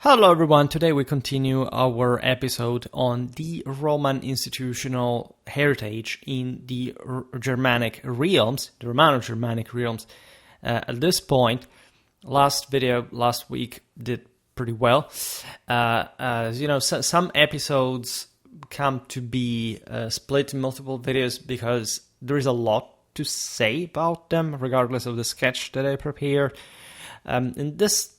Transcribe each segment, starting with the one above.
Hello everyone, today we continue our episode on the Roman institutional heritage in the Germanic realms, the Romano-Germanic realms. At this point, last week did pretty well. As you know, some episodes come to be split in multiple videos because there is a lot to say about them, regardless of the sketch that I prepared. In this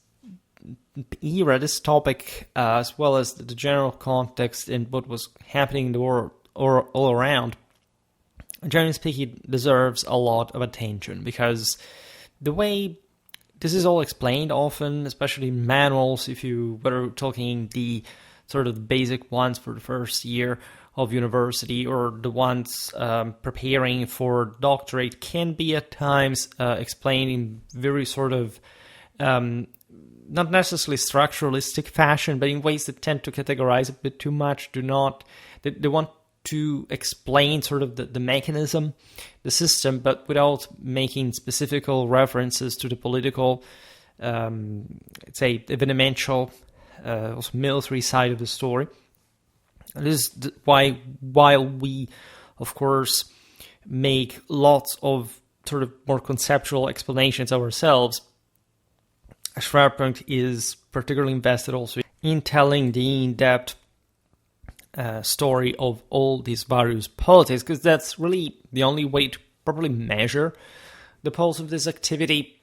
era, this topic, as well as the general context and what was happening in the world or all around, generally speaking, deserves a lot of attention because the way this is all explained often, especially in manuals, if you were talking the sort of the basic ones for the first year of university or the ones preparing for doctorate, can be at times explained in very sort of not necessarily structuralistic fashion, but in ways that tend to categorize a bit too much. They want to explain sort of the mechanism, the system, but without making specific references to the political, say, evidential, also military side of the story. This is why, while we, of course, make lots of sort of more conceptual explanations ourselves, Schwerpunkt is particularly invested also in telling the in-depth story of all these various politics, because that's really the only way to properly measure the pulse of this activity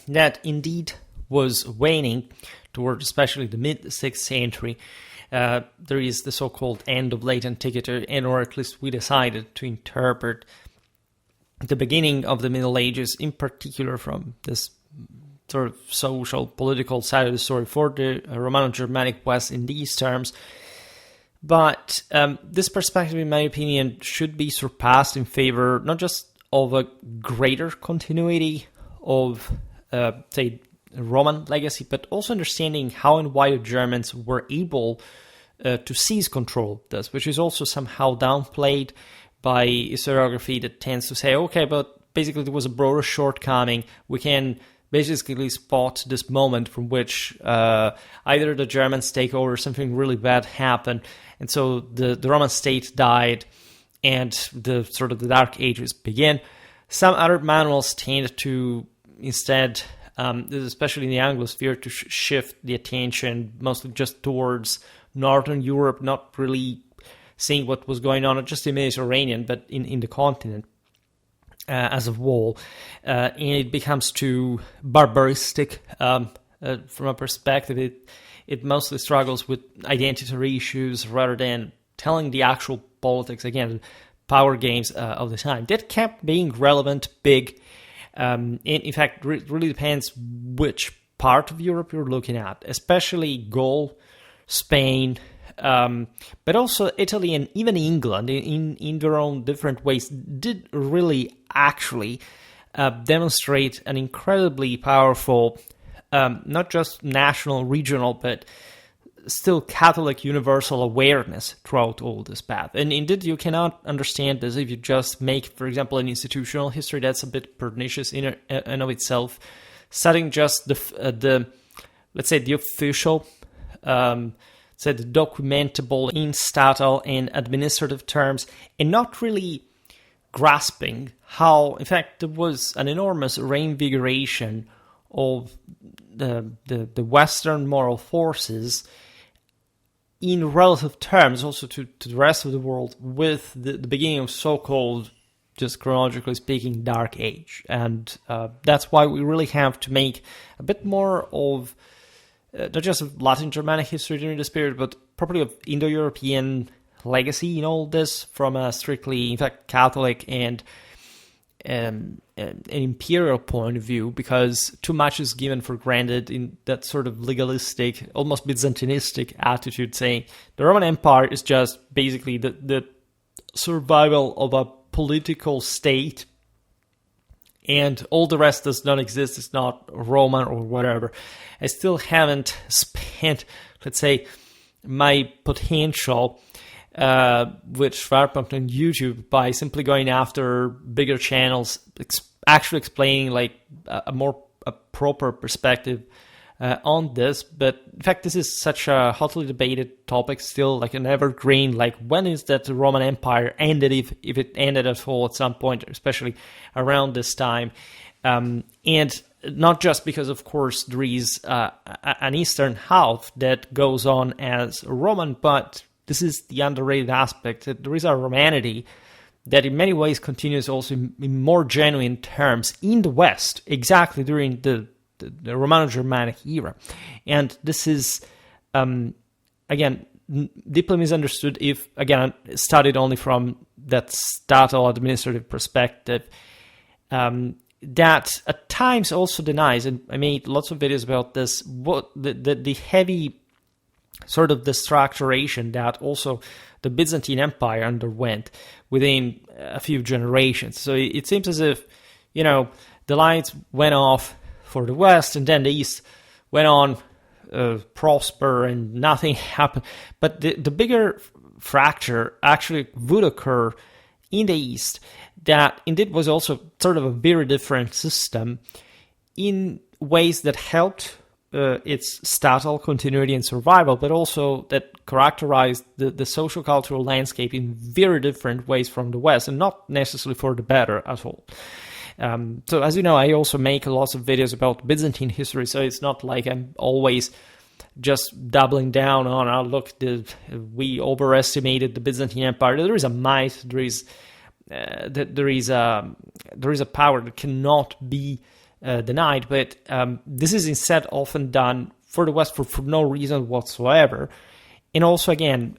that indeed was waning towards especially the mid-6th century. There is the so-called end of late antiquity, or at least we decided to interpret the beginning of the Middle Ages, in particular from this sort of social, political side of the story for the Romano-Germanic West in these terms. But this perspective, in my opinion, should be surpassed in favor not just of a greater continuity of, say, Roman legacy, but also understanding how and why the Germans were able to seize control of this, which is also somehow downplayed by historiography that tends to say, okay, but basically there was a broader shortcoming. We can basically spot this moment from which either the Germans take over, something really bad happened, and so the Roman state died, and the sort of the Dark Ages begin. Some other manuals tend to instead, especially in the Anglosphere, to shift the attention mostly just towards Northern Europe, not really seeing what was going on, not just in the Mediterranean, but in the continent as a whole, and it becomes too barbaristic from a perspective. It mostly struggles with identity issues rather than telling the actual politics, again, power games of the time. That kept being relevant, big. In fact, it really depends which part of Europe you're looking at, especially Gaul, Spain, but also Italy and even England, in their own different ways, did really actually demonstrate an incredibly powerful, not just national, regional, but still Catholic universal awareness throughout all this path. And indeed, you cannot understand this if you just make, for example, an institutional history. That's a bit pernicious in and of itself. Studying just the let's say, the official, the documentable in statal and administrative terms, and not really grasping how, in fact, there was an enormous reinvigoration of the Western moral forces in relative terms also to the rest of the world with the beginning of so-called, just chronologically speaking, Dark Age. And that's why we really have to make a bit more of not just of Latin-Germanic history during this period, but probably of Indo-European legacy in all this from a strictly, in fact, Catholic and an imperial point of view, because too much is given for granted in that sort of legalistic, almost Byzantinistic attitude, saying the Roman Empire is just basically the survival of a political state, and all the rest does not exist. It's not Roman or whatever. I still haven't spent, let's say, my potential with Schwerpunkt on YouTube by simply going after bigger channels, actually explaining like a proper perspective on this, but in fact this is such a hotly debated topic, still like an evergreen, like when is that the Roman Empire ended, if it ended at all at some point, especially around this time. And not just because, of course, there is an eastern half that goes on as Roman, but this is the underrated aspect, that there is a Romanity that in many ways continues also in more genuine terms in the West, exactly during the Romano-Germanic era. And this is, again, deeply misunderstood if, again, studied only from that statal administrative perspective, that at times also denies, and I made lots of videos about this, what the heavy sort of destructuration that also the Byzantine Empire underwent within a few generations. So it seems as if, the lights went off for the West, and then the East went on prosper and nothing happened. But the bigger fracture actually would occur in the East, that indeed was also sort of a very different system in ways that helped its statal continuity and survival, but also that characterized the social cultural landscape in very different ways from the West, and not necessarily for the better at all. So as you know, I also make lots of videos about Byzantine history, so it's not like I'm always just doubling down on, look, we overestimated the Byzantine Empire. There is a might, there is a power that cannot be denied, but this is instead often done for the West for no reason whatsoever. And also, again,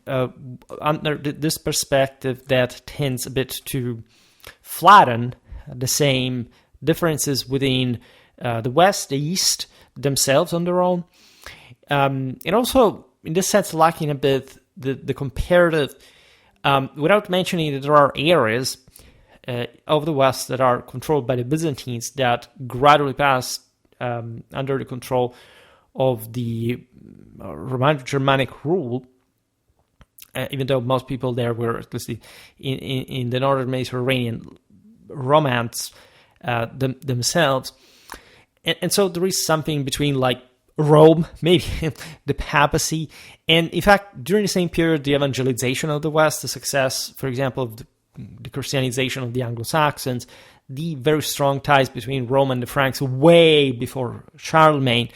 under this perspective that tends a bit to flatten the same differences within the West, the East themselves on their own, and also in this sense lacking a bit the comparative, without mentioning that there are areas of the West that are controlled by the Byzantines that gradually passed under the control of the Romano-Germanic rule, even though most people there were, at least in the northern Mediterranean, Romans themselves. And so there is something between like Rome, maybe the papacy, and in fact, during the same period, the evangelization of the West, the success, for example, of the Christianization of the Anglo-Saxons, the very strong ties between Rome and the Franks way before Charlemagne,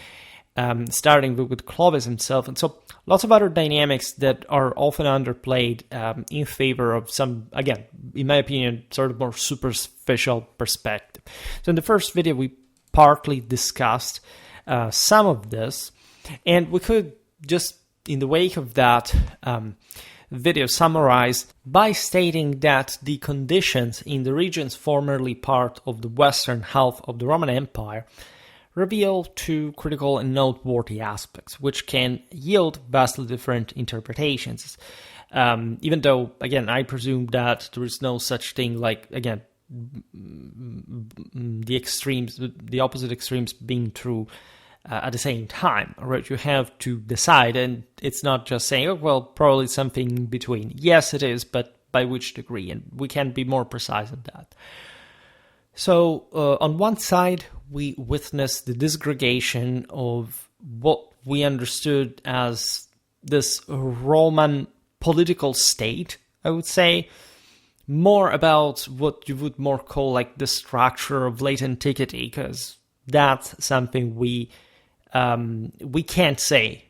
starting with Clovis himself, and so lots of other dynamics that are often underplayed in favor of some, again, in my opinion, sort of more superficial perspective. So in the first video, we partly discussed some of this, and we could just, in the wake of that video, summarize by stating that the conditions in the regions formerly part of the western half of the Roman Empire reveal two critical and noteworthy aspects, which can yield vastly different interpretations. Even though, again, I presume that there is no such thing like, again, the extremes, the opposite extremes being true at the same time, right? You have to decide, and it's not just saying, oh, well, probably something in between. Yes, it is, but by which degree? And we can be more precise than that. So, on one side, we witness the disgregation of what we understood as this Roman political state, I would say, more about what you would more call like the structure of late antiquity, because that's something we can't say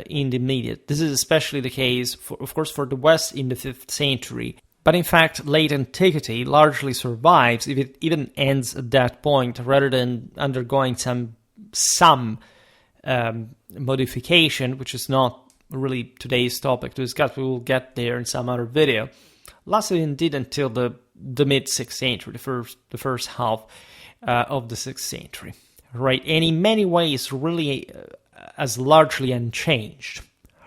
in the immediate. This is especially the case, of course, for the West in the 5th century. But in fact, late antiquity largely survives if it even ends at that point, rather than undergoing some modification, which is not really today's topic to discuss. We will get there in some other video. Lasted indeed until the mid-6th century, the first half of the 6th century, right? And in many ways, really as largely unchanged,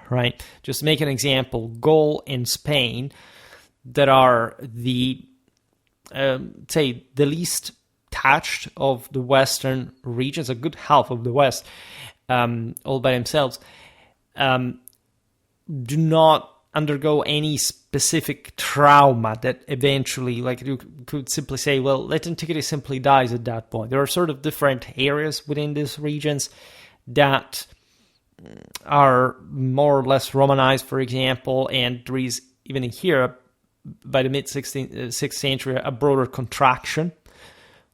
right? Just to make an example, Gaul and Spain, that are the, the least touched of the Western regions, a good half of the West, all by themselves, do not undergo any specific trauma that eventually, like you could simply say, well, late antiquity simply dies at that point. There are sort of different areas within these regions that are more or less Romanized, for example, and there is even in here, by the mid-6th century, a broader contraction,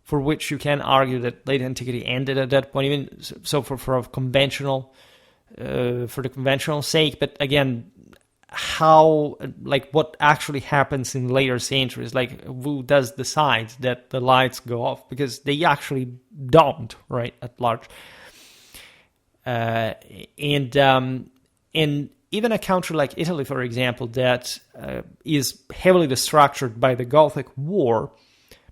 for which you can argue that late antiquity ended at that point, even so for the conventional sake. But again, how, like, what actually happens in later centuries, like who does decide that the lights go off, because they actually don't, right, at large. And even a country like Italy, for example, that is heavily structured by the Gothic War,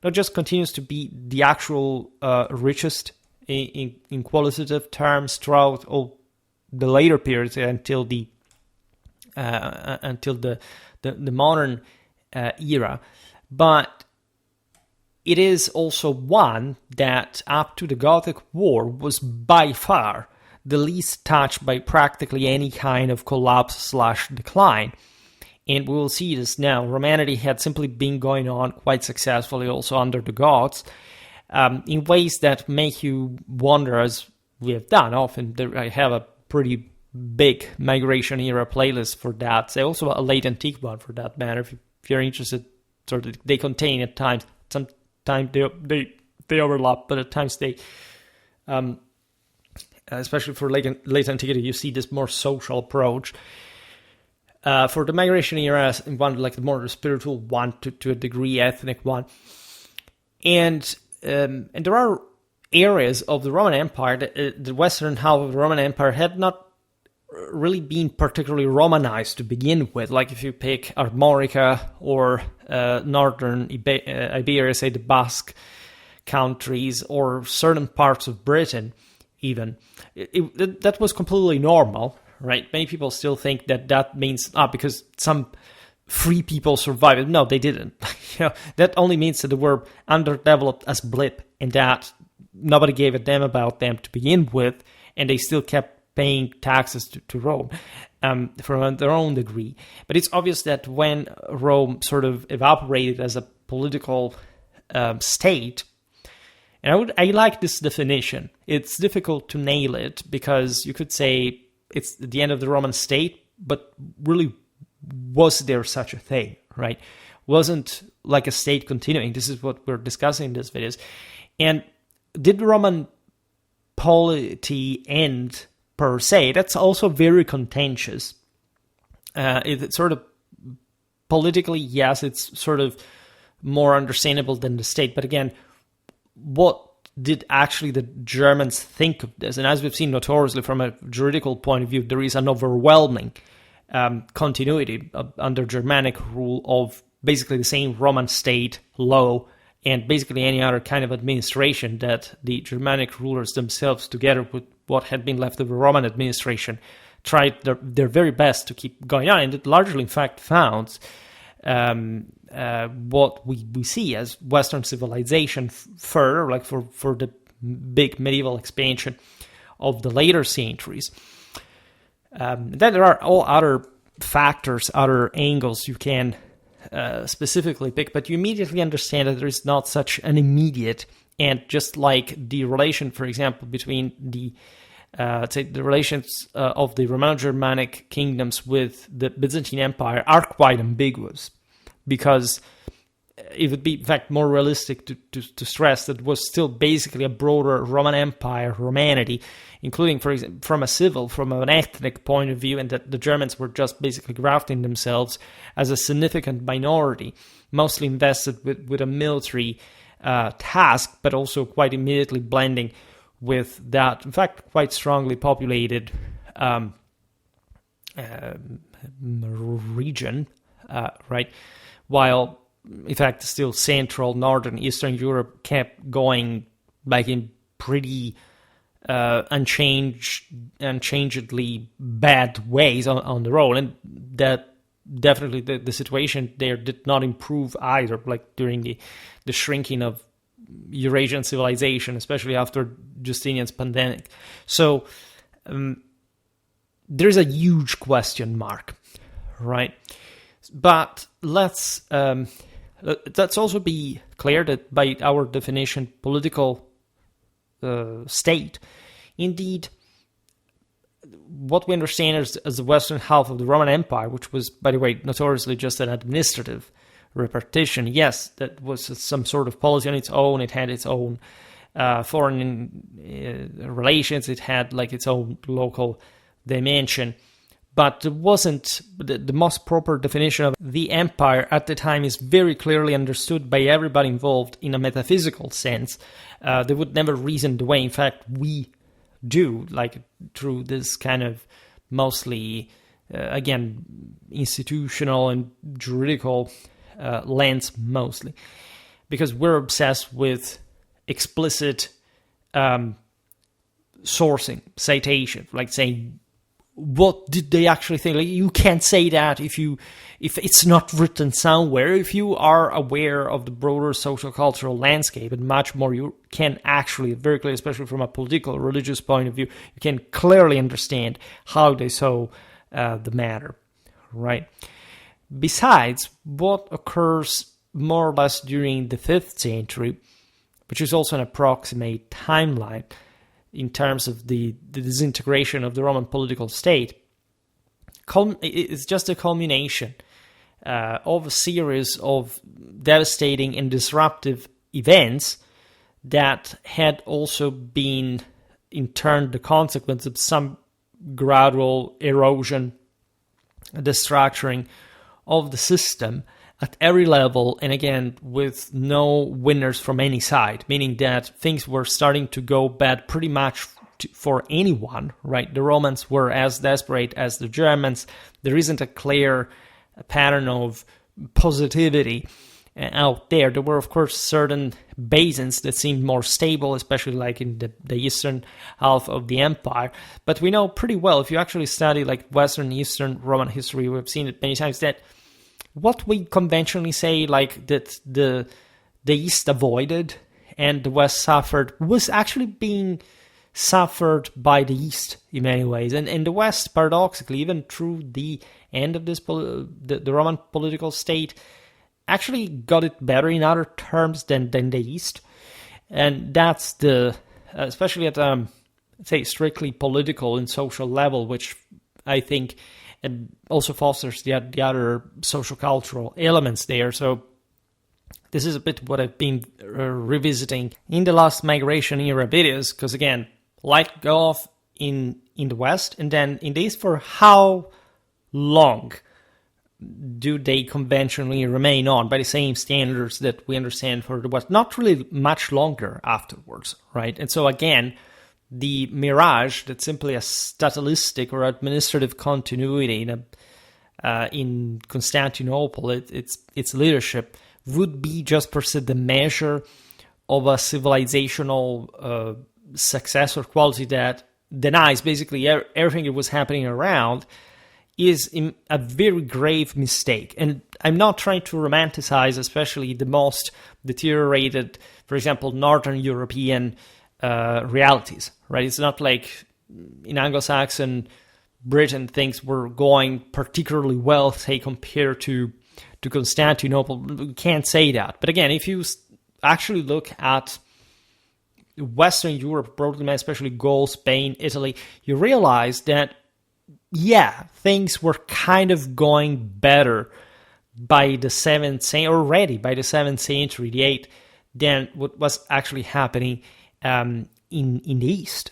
not just continues to be the actual richest in qualitative terms throughout all the later periods until the modern era, but it is also one that up to the Gothic War was by far the least touched by practically any kind of collapse/decline. And we will see this now. Romanity had simply been going on quite successfully also under the Goths, in ways that make you wonder, as we have done often. I have a pretty big migration era playlist for that. Say also a late antique one for that matter, if you're interested. Sort of, they contain at times, sometimes they overlap, but at times they, especially for late antiquity, you see this more social approach. For the migration era, one like the more spiritual one, to a degree ethnic one, and there are areas of the Roman Empire, the western half of the Roman Empire, had not really been particularly Romanized to begin with. Like if you pick Armorica or northern Iberia, say the Basque countries, or certain parts of Britain, even that was completely normal. Right, many people still think that means because some free people survived. No, they didn't. That only means that they were underdeveloped as blip, and that nobody gave a damn about them to begin with, and they still kept paying taxes to Rome from their own degree. But it's obvious that when Rome sort of evaporated as a political state, and I like this definition. It's difficult to nail it because you could say it's the end of the Roman state, but really, was there such a thing, right? Wasn't like a state continuing. This is what we're discussing in this videos. And did the Roman polity end per se? That's also very contentious. It's sort of politically, yes, it's sort of more understandable than the state. But again, what did actually the Germans think of this? And as we've seen notoriously from a juridical point of view, there is an overwhelming continuity under Germanic rule of basically the same Roman state law and basically any other kind of administration that the Germanic rulers themselves, together with what had been left of the Roman administration, tried their very best to keep going on. And it largely, in fact, found what we see as Western civilization further, like for the big medieval expansion of the later centuries. Then there are all other factors, other angles you can specifically pick, but you immediately understand that there is not such an immediate, and just like the relation, for example, between the relations of the Romano-Germanic kingdoms with the Byzantine Empire are quite ambiguous, because it would be, in fact, more realistic to stress that it was still basically a broader Roman Empire, Romanity, including, for example, from an ethnic point of view, and that the Germans were just basically grafting themselves as a significant minority, mostly invested with a military task, but also quite immediately blending with that, in fact, quite strongly populated region, right? While, in fact, still Central, Northern, Eastern Europe kept going like in pretty unchangedly bad ways on their own, and that definitely the situation there did not improve either, like during the shrinking of Eurasian civilization, especially after Justinian's pandemic. So there's a huge question mark, right? But let's also be clear that by our definition, political state, indeed, what we understand as the western half of the Roman Empire, which was, by the way, notoriously just an administrative repartition. Yes, that was some sort of policy on its own. It had its own foreign relations. It had like its own local dimension. But it wasn't the most proper definition of the empire at the time is very clearly understood by everybody involved in a metaphysical sense. They would never reason the way, in fact, we do, like through this kind of mostly, again, institutional and juridical lens mostly. Because we're obsessed with explicit sourcing, citation, like saying, what did they actually think? Like, you can't say that if it's not written somewhere. If you are aware of the broader social cultural landscape and much more, you can actually very clearly, especially from a political religious point of view, you can clearly understand how they saw the matter, right? Besides, what occurs more or less during the 5th century, which is also an approximate timeline, in terms of the disintegration of the Roman political state, it's just a culmination of a series of devastating and disruptive events that had also been, in turn, the consequence of some gradual erosion, destructuring of the system at every level, and again, with no winners from any side, meaning that things were starting to go bad pretty much for anyone, right? The Romans were as desperate as the Germans. There isn't a clear pattern of positivity out there. There were, of course, certain basins that seemed more stable, especially like in the eastern half of the empire. But we know pretty well, if you actually study like Western, Eastern Roman history, we've seen it many times, that what we conventionally say, like that the East avoided and the West suffered, was actually being suffered by the East in many ways. And the West, paradoxically, even through the end of this the Roman political state, actually got it better in other terms than the East. And that's especially at, say, strictly political and social level, which I think and also fosters the other social cultural elements there. So this is a bit what I've been revisiting in the last migration era videos, because again, light go off in the West, and then in the East, for how long do they conventionally remain on by the same standards that we understand for the West? Not really much longer afterwards, right? And so again, the mirage that's simply a statalistic or administrative continuity in Constantinople, its leadership, would be just per se the measure of a civilizational success or quality that denies basically everything that was happening around, is a very grave mistake. And I'm not trying to romanticize especially the most deteriorated, for example, Northern European realities, right? It's not like in Anglo-Saxon Britain things were going particularly well, say, compared to Constantinople. We can't say that. But again, if you actually look at Western Europe, broadly, especially Gaul, Spain, Italy, you realize that, yeah, things were kind of going better by the 7th century, already by the 7th century, the 8th, than what was actually happening in the East.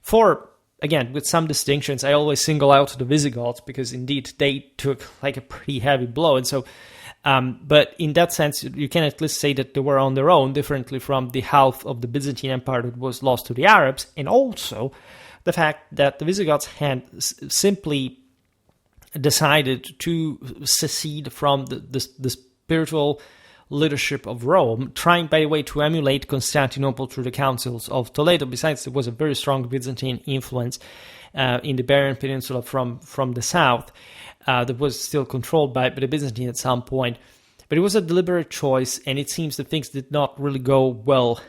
For, again, with some distinctions, I always single out the Visigoths because indeed they took like a pretty heavy blow. And so, but in that sense, you can at least say that they were on their own, differently from the half of the Byzantine Empire that was lost to the Arabs, and also the fact that the Visigoths had simply decided to secede from the spiritual leadership of Rome, trying, by the way, to emulate Constantinople through the councils of Toledo. Besides, there was a very strong Byzantine influence in the Iberian Peninsula from the south that was still controlled by the Byzantine at some point. But it was a deliberate choice, and it seems that things did not really go well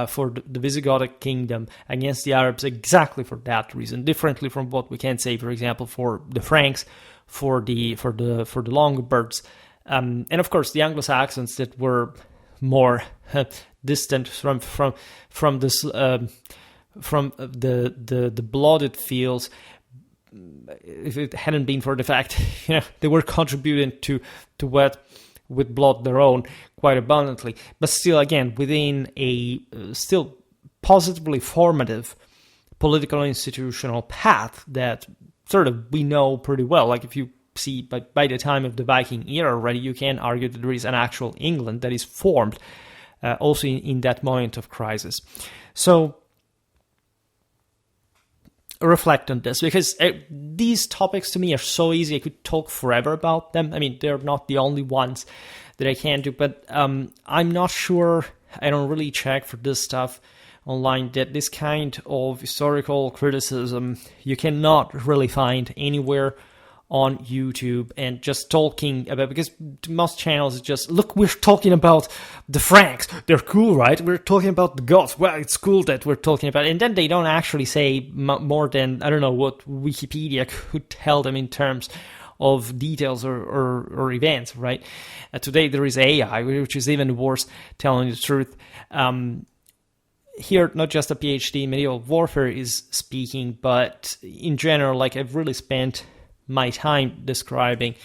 for the Visigothic kingdom against the Arabs exactly for that reason, differently from what we can say, for example, for the Franks, for the Longobards, and of course the Anglo-Saxons that were more distant from this from the blooded fields. if it hadn't been for the fact, they were contributing to what with blood their own quite abundantly, but still, again, within a still positively formative political institutional path that sort of we know pretty well. Like if you see by the time of the Viking era already, you can argue that there is an actual England that is formed also in that moment of crisis. So reflect on this, because these topics to me are so easy. I could talk forever about them. I mean, they're not the only ones that I can do, but I'm not sure. I don't really check for this stuff online, that this kind of historical criticism you cannot really find anywhere on YouTube, and just talking about, because most channels is just, look, we're talking about the Franks, they're cool, right? We're talking about the Goths, well, it's cool that we're talking about it. And then they don't actually say more than, I don't know, what Wikipedia could tell them in terms of details or events, right? Today there is AI, which is even worse, telling the truth. Here, not just a PhD in medieval warfare is speaking, but in general, like I've really spent my time describing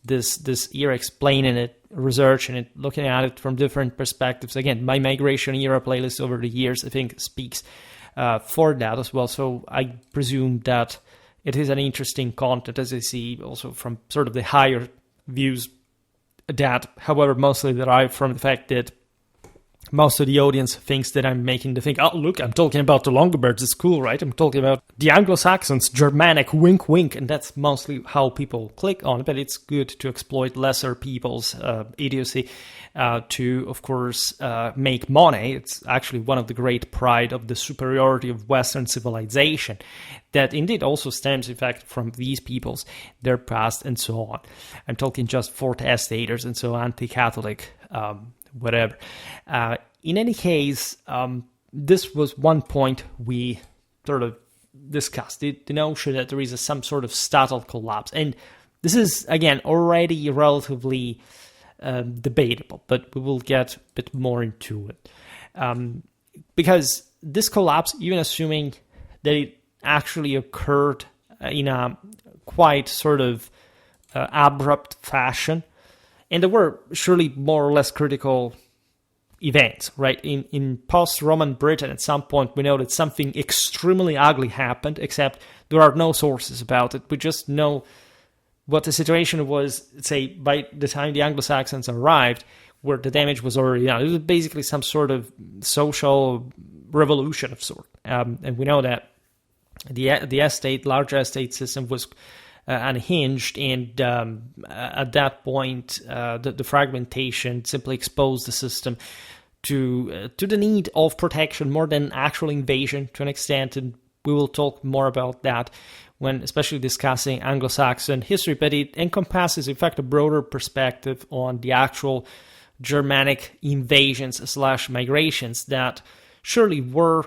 this era, explaining it, researching it, looking at it from different perspectives. Again, my migration era playlist over the years, I think, speaks for that as well. So I presume that it is an interesting content, as I see also from sort of the higher views that, however, mostly derive from the fact that most of the audience thinks that I'm making the thing, oh, look, I'm talking about the Longobards, it's cool, right? I'm talking about the Anglo-Saxons, Germanic, wink, wink, and that's mostly how people click on it, but it's good to exploit lesser people's idiocy to, of course, make money. It's actually one of the great pride of the superiority of Western civilization that indeed also stems, in fact, from these peoples, their past, and so on. I'm talking just for testators and so anti-Catholic whatever. In any case, this was one point we sort of discussed, the notion that there is some sort of statal collapse. And this is, again, already relatively debatable, but we will get a bit more into it. Because this collapse, even assuming that it actually occurred in a quite sort of abrupt fashion, and there were surely more or less critical events, right? In post-Roman Britain, at some point, we know that something extremely ugly happened, except there are no sources about it. We just know what the situation was, say, by the time the Anglo-Saxons arrived, where the damage was already done. It was basically some sort of social revolution of sort. And we know that the large estate system was unhinged, and at that point, the fragmentation simply exposed the system to the need of protection more than actual invasion to an extent, and we will talk more about that when especially discussing Anglo-Saxon history, but it encompasses, in fact, a broader perspective on the actual Germanic invasions / migrations that surely were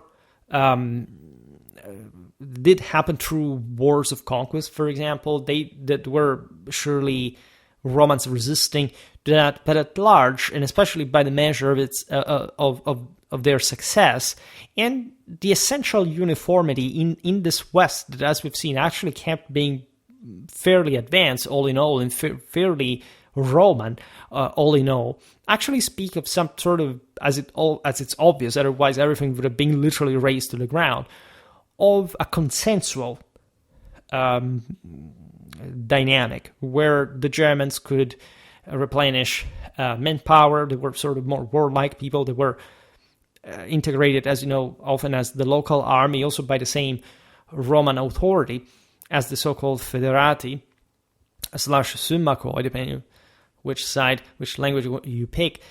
did happen through wars of conquest, for example. That were surely Romans resisting to that, but at large, and especially by the measure of its of their success and the essential uniformity in this West that, as we've seen, actually kept being fairly advanced all in all, and fairly Roman all in all, actually speak of some sort of, as it's obvious, otherwise everything would have been literally razed to the ground, of a consensual dynamic where the Germans could replenish manpower. They were sort of more warlike people. They were integrated, as you know, often as the local army, also by the same Roman authority as the so-called federati / summacoi, depending on which side, which language you pick,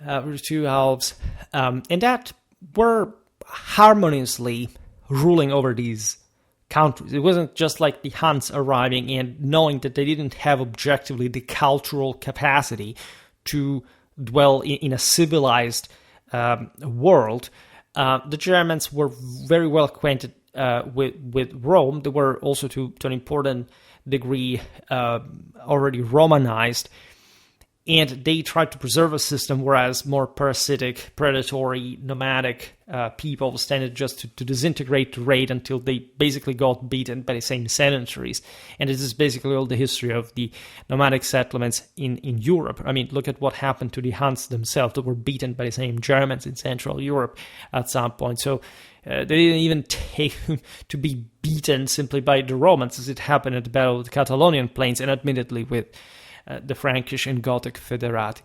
the two halves, and that were harmoniously ruling over these countries. It wasn't just like the Huns arriving and knowing that they didn't have objectively the cultural capacity to dwell in a civilized world. The Germans were very well acquainted with Rome. They were also to an important degree already Romanized, And they tried to preserve a system, whereas more parasitic, predatory, nomadic peoples tended just to disintegrate the raid until they basically got beaten by the same sedentaries. And this is basically all the history of the nomadic settlements in Europe. I mean, look at what happened to the Huns themselves, that were beaten by the same Germans in Central Europe at some point. So they didn't even take to be beaten simply by the Romans, as it happened at the Battle of the Catalonian Plains, and admittedly with the Frankish and Gothic federati,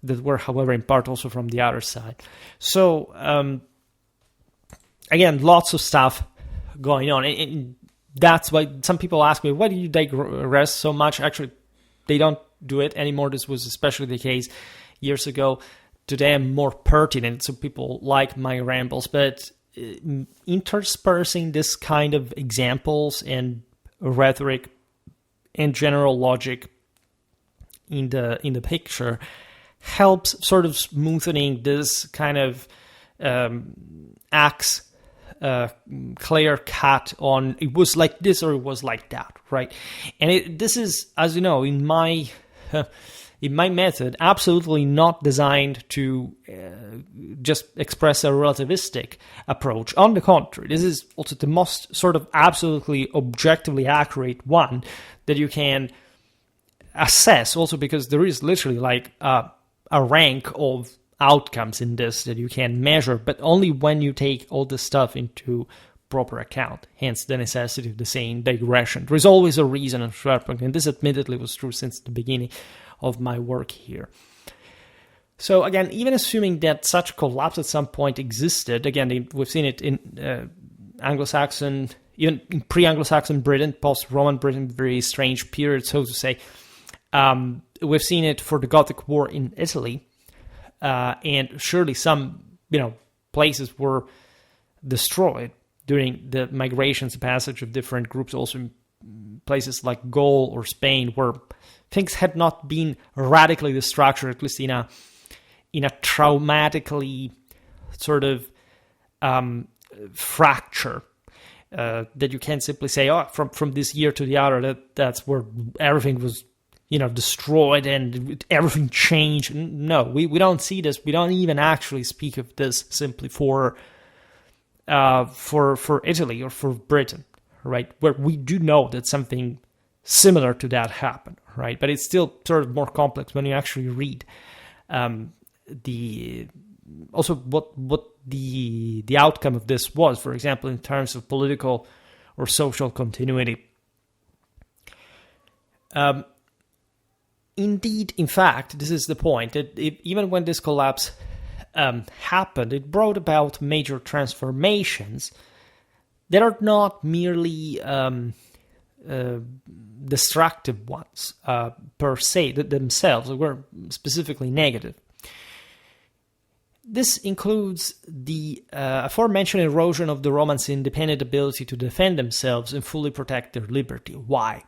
that were, however, in part also from the other side. So, again, lots of stuff going on. And that's why some people ask me, why do you digress so much? Actually, they don't do it anymore. This was especially the case years ago. Today, I'm more pertinent, so people like my rambles. But interspersing this kind of examples and rhetoric and general logic in the picture helps sort of smoothing this kind of axe clear cut on it was like this or it was like that, right? And this is, as you know, in my method, absolutely not designed to just express a relativistic approach. On the contrary, this is also the most sort of absolutely objectively accurate one that you can assess, also because there is literally like a rank of outcomes in this that you can measure, but only when you take all this stuff into proper account, hence the necessity of the saying digression. There is always a reason in Schwerpunkt, and this admittedly was true since the beginning of my work here. So again, even assuming that such collapse at some point existed, again, we've seen it in Anglo-Saxon, even in pre-Anglo-Saxon Britain, post-Roman Britain, very strange period, so to say. We've seen it for the Gothic War in Italy, and surely some, places were destroyed during the migrations passage of different groups, also in places like Gaul or Spain, where things had not been radically destructured, at least in a traumatically sort of fracture that you can't simply say, from this year to the other, that's where everything was destroyed and everything changed. No, we don't see this. We don't even actually speak of this simply for Italy or for Britain, right? Where we do know that something similar to that happened, right? But it's still sort of more complex when you actually read the outcome of this was, for example, in terms of political or social continuity. Indeed, in fact, this is the point, that even when this collapse happened, it brought about major transformations that are not merely destructive ones per se, that themselves were specifically negative. This includes the aforementioned erosion of the Romans' independent ability to defend themselves and fully protect their liberty. Why?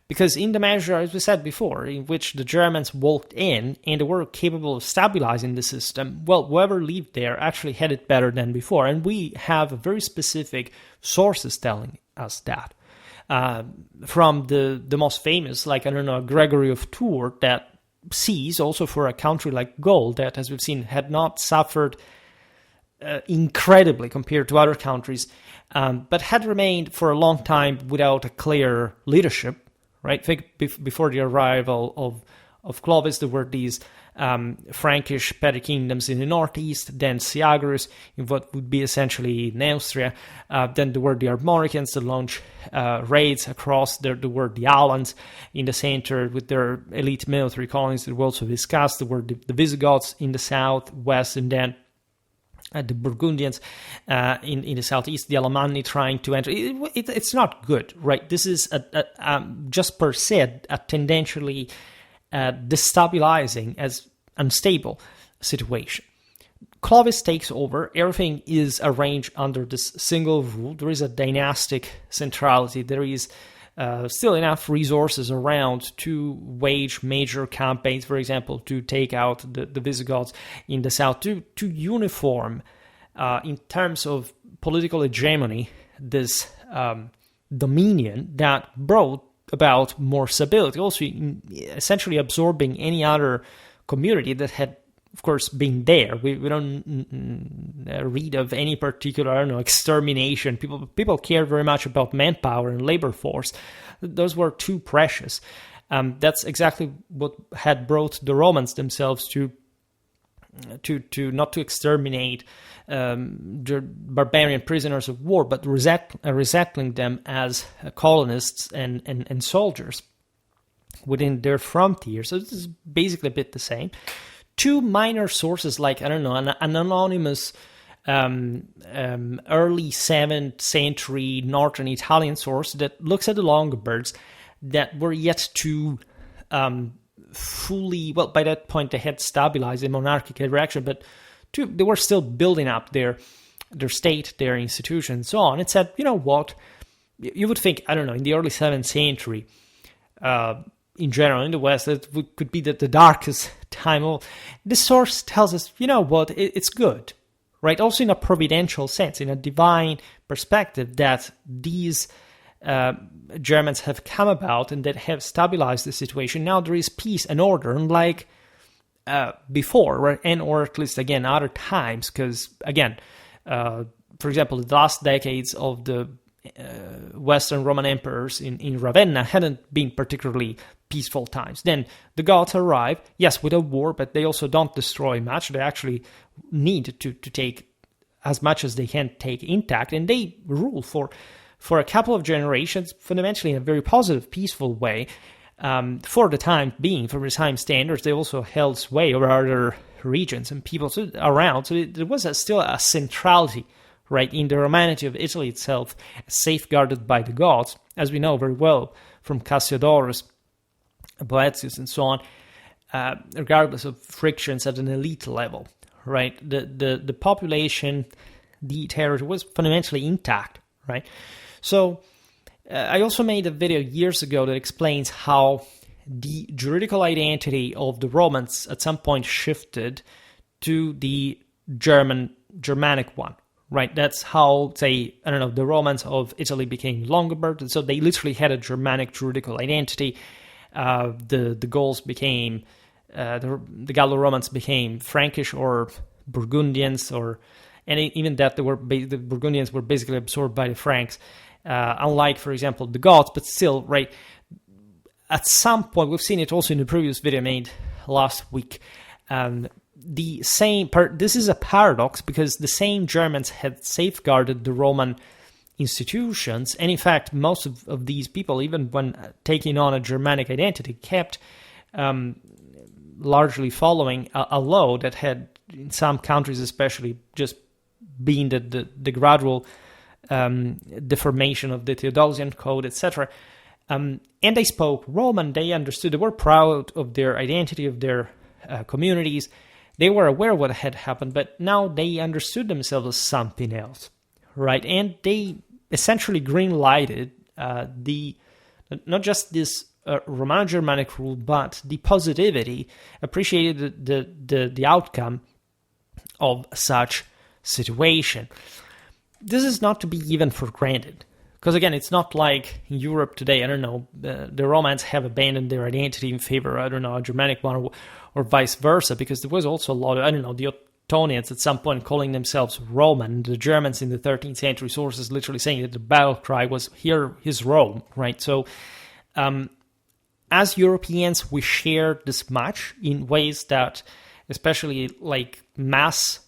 Because in the measure, as we said before, in which the Germans walked in and they were capable of stabilizing the system, well, whoever lived there actually had it better than before. And we have very specific sources telling us that. From the most famous, like, Gregory of Tours, that sees also for a country like Gaul, that, as we've seen, had not suffered incredibly compared to other countries, but had remained for a long time without a clear leadership. Right, before the arrival of Clovis, there were these Frankish petty kingdoms in the northeast, then Syagrius in what would be essentially Neustria. Then there were the Armoricans that launched raids across. There were the Alans in the center with their elite military colonies that we also discussed. There were the Visigoths in the southwest, and then the Burgundians in the southeast, the Alemanni trying to enter. It's not good, right? This is just per se a tendentially destabilizing, as unstable situation. Clovis takes over. Everything is arranged under this single rule. There is a dynastic centrality. There is still enough resources around to wage major campaigns, for example, to take out the Visigoths in the south, to uniform, in terms of political hegemony, this dominion that brought about more stability, also essentially absorbing any other community that had, of course, been there. We don't read of any particular, I don't know, extermination. People care very much about manpower and labor force. Those were too precious. That's exactly what had brought the Romans themselves to not to exterminate the barbarian prisoners of war, but resettling them as colonists and soldiers within their frontier. So this is basically a bit the same. Two minor sources, like, I don't know, an anonymous early 7th century northern Italian source that looks at the Longobards that were yet to fully, well, by that point they had stabilized the monarchical direction, but they were still building up their state, their institution, and so on. It said, you know what, you would think, I don't know, in the early 7th century, in general, in the West, that could be the darkest time. This source tells us, you know what, it's good, right? Also in a providential sense, in a divine perspective, that these Germans have come about and that have stabilized the situation. Now there is peace and order, unlike before, right? And or at least, again, other times, because, again, for example, the last decades of the Western Roman emperors in Ravenna hadn't been particularly peaceful times. Then the Goths arrive, yes, with a war, but they also don't destroy much. They actually need to take as much as they can take intact, and they rule for a couple of generations, fundamentally in a very positive, peaceful way. For the time being, for the time standards, they also held sway over other regions and people around. So there was still a centrality, right, in the Romanity of Italy itself, safeguarded by the Goths, as we know very well from Cassiodorus, Boethius, and so on, regardless of frictions at an elite level, right? The population, the territory was fundamentally intact, right? So I also made a video years ago that explains how the juridical identity of the Romans at some point shifted to the Germanic one, right? That's how, say, I don't know, the Romans of Italy became Longobard, and so they literally had a Germanic juridical identity. The Gauls became, the Gallo-Romans became Frankish or Burgundians, and even that the Burgundians were basically absorbed by the Franks. Unlike, for example, the Goths, but still, right, at some point, we've seen it also in the previous video I made last week, the same part, this is a paradox, because the same Germans had safeguarded the Roman institutions, and in fact, most of these people, even when taking on a Germanic identity, kept largely following a law that had, in some countries especially, just been the gradual deformation of the Theodosian Code, etc. And they spoke Roman, they understood, they were proud of their identity, of their communities, they were aware of what had happened, but now they understood themselves as something else, right? And they essentially green-lighted not just this Romano-Germanic rule, but the positivity, appreciated the outcome of such situation. This is not to be given for granted, because again, it's not like in Europe today, I don't know, the Romans have abandoned their identity in favor, I don't know, a Germanic one, or vice versa, because there was also a lot of, I don't know, the Ottonians at some point calling themselves Roman, the Germans in the 13th century sources literally saying that the battle cry was, "Here is Rome," right? So, as Europeans, we share this much in ways that, especially like mass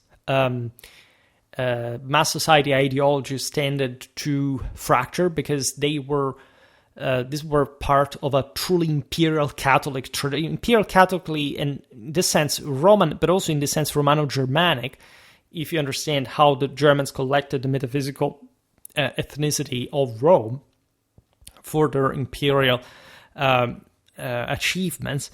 society ideologies tended to fracture, because these were part of a truly imperial Catholic tradition. Imperial Catholically, in this sense, Roman, but also in this sense, Romano-Germanic, if you understand how the Germans collected the metaphysical ethnicity of Rome for their imperial achievements.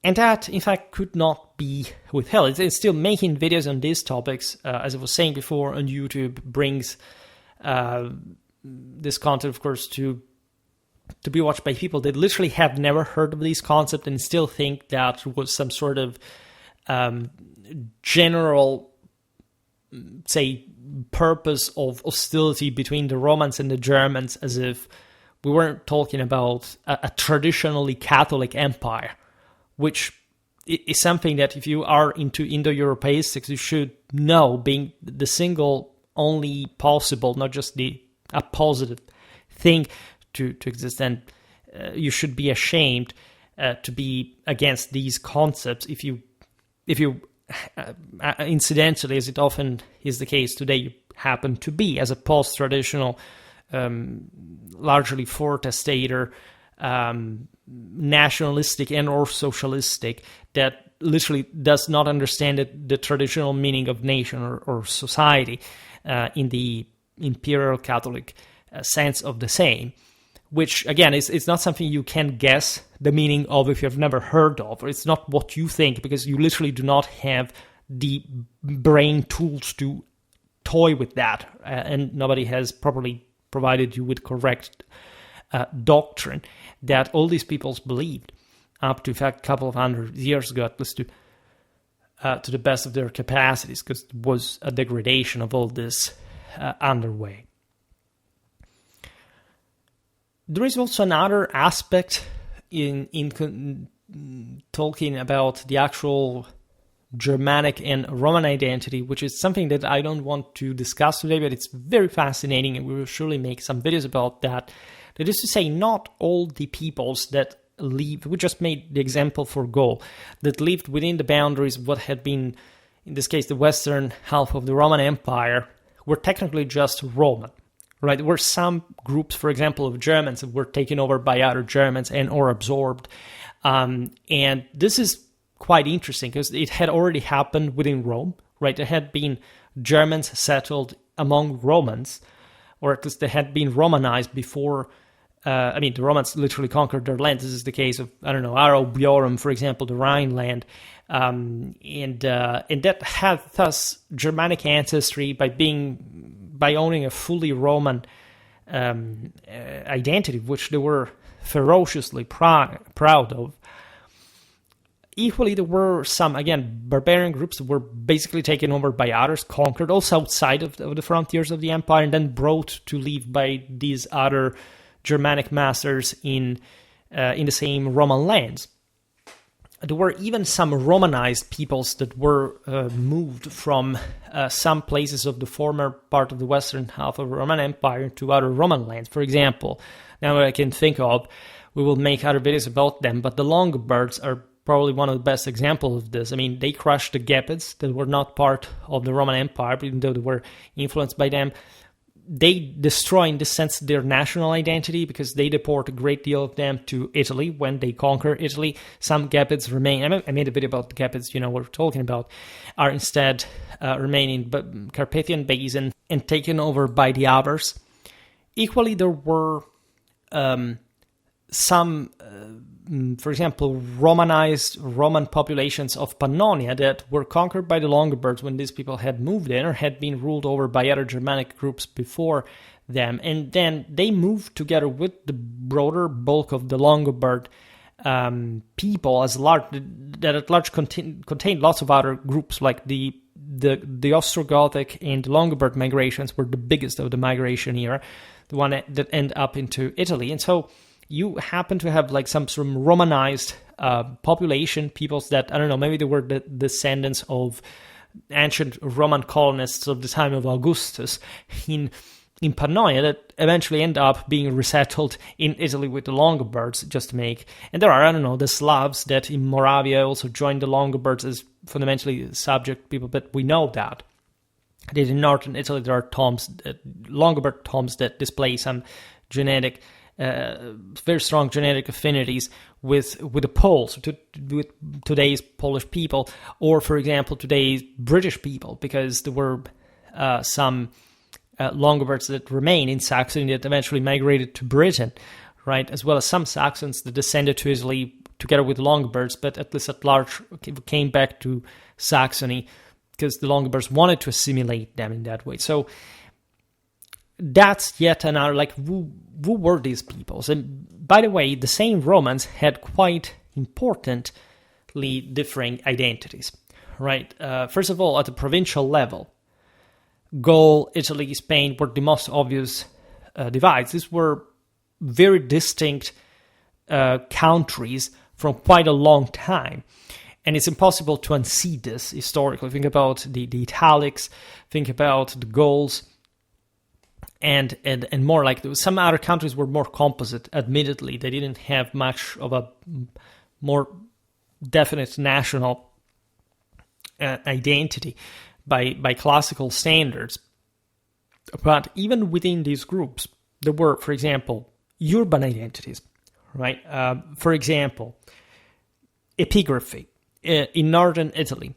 And that, in fact, could not be withheld. It's still making videos on these topics, as I was saying before, on YouTube, brings this content, of course, to be watched by people that literally have never heard of this concept and still think that was some sort of general, say, purpose of hostility between the Romans and the Germans, as if we weren't talking about a traditionally Catholic empire, which is something that if you are into Indo-Europaeistics, you should know, being the single only possible, not just a positive thing to exist. And you should be ashamed to be against these concepts if you incidentally, as it often is the case today, you happen to be, as a post-traditional, largely fortestator, nationalistic and or socialistic, that literally does not understand the traditional meaning of nation or society in the imperial Catholic sense of the same, which again it's not something you can guess the meaning of if you've never heard of, or it's not what you think, because you literally do not have the brain tools to toy with that, and nobody has properly provided you with correct doctrine that all these peoples believed up to, in fact, a couple of hundred years ago, at least to the best of their capacities, because there was a degradation of all this underway. There is also another aspect in talking about the actual Germanic and Roman identity, which is something that I don't want to discuss today, but it's very fascinating, and we will surely make some videos about that. That is to say, not all the peoples that lived, we just made the example for Gaul, that lived within the boundaries of what had been, in this case, the western half of the Roman Empire, were technically just Roman. Right, there were some groups, for example, of Germans that were taken over by other Germans and or absorbed. And this is quite interesting because it had already happened within Rome, right? There had been Germans settled among Romans, or at least they had been Romanized before. The Romans literally conquered their land. This is the case of, Aro-Bjorum, for example, the Rhineland. And that had thus Germanic ancestry by owning a fully Roman identity, which they were ferociously proud of. Equally, there were some, again, barbarian groups that were basically taken over by others, conquered also outside of the frontiers of the empire, and then brought to live by these other Germanic masters in the same Roman lands. There were even some Romanized peoples that were moved from some places of the former part of the western half of the Roman Empire to other Roman lands. For example, now I can think of, we will make other videos about them, but the Longobards are probably one of the best examples of this. I mean, they crushed the Gepids that were not part of the Roman Empire, even though they were influenced by them. They destroy, in this sense, their national identity because they deport a great deal of them to Italy when they conquer Italy. Some Gepids remain, I made a video about the Gepids, what we're talking about, are instead remaining in the Carpathian Basin and taken over by the Avars. Equally, there were some, for example, Romanized Roman populations of Pannonia that were conquered by the Longobards when these people had moved in or had been ruled over by other Germanic groups before them. And then they moved together with the broader bulk of the Longobard people as large, that at large contained lots of other groups, like the Ostrogothic and the Longobard migrations were the biggest of the migration era, the one that end up into Italy. And so you happen to have like some sort of Romanized population, peoples that, maybe they were the descendants of ancient Roman colonists of the time of Augustus in Pannonia that eventually end up being resettled in Italy with the Longobards, just to make. And there are, the Slavs that in Moravia also joined the Longobards as fundamentally subject people, but we know that. In northern Italy, there are Longobard tombs that display some genetic very strong genetic affinities with the Poles, with today's Polish people, or, for example, today's British people, because there were some Longobards that remain in Saxony that eventually migrated to Britain, right, as well as some Saxons that descended to Italy together with the Longobards, but at least at large came back to Saxony because the Longobards wanted to assimilate them in that way. So that's yet another, who were these peoples? And by the way, the same Romans had quite importantly differing identities, right? First of all, at the provincial level, Gaul, Italy, Spain were the most obvious divides. These were very distinct countries from quite a long time. And it's impossible to unsee this historically. Think about the Italics, think about the Gauls, and more like some other countries were more composite, admittedly. They didn't have much of a more definite national identity by classical standards. But even within these groups, there were, for example, urban identities, right? For example, epigraphy in northern Italy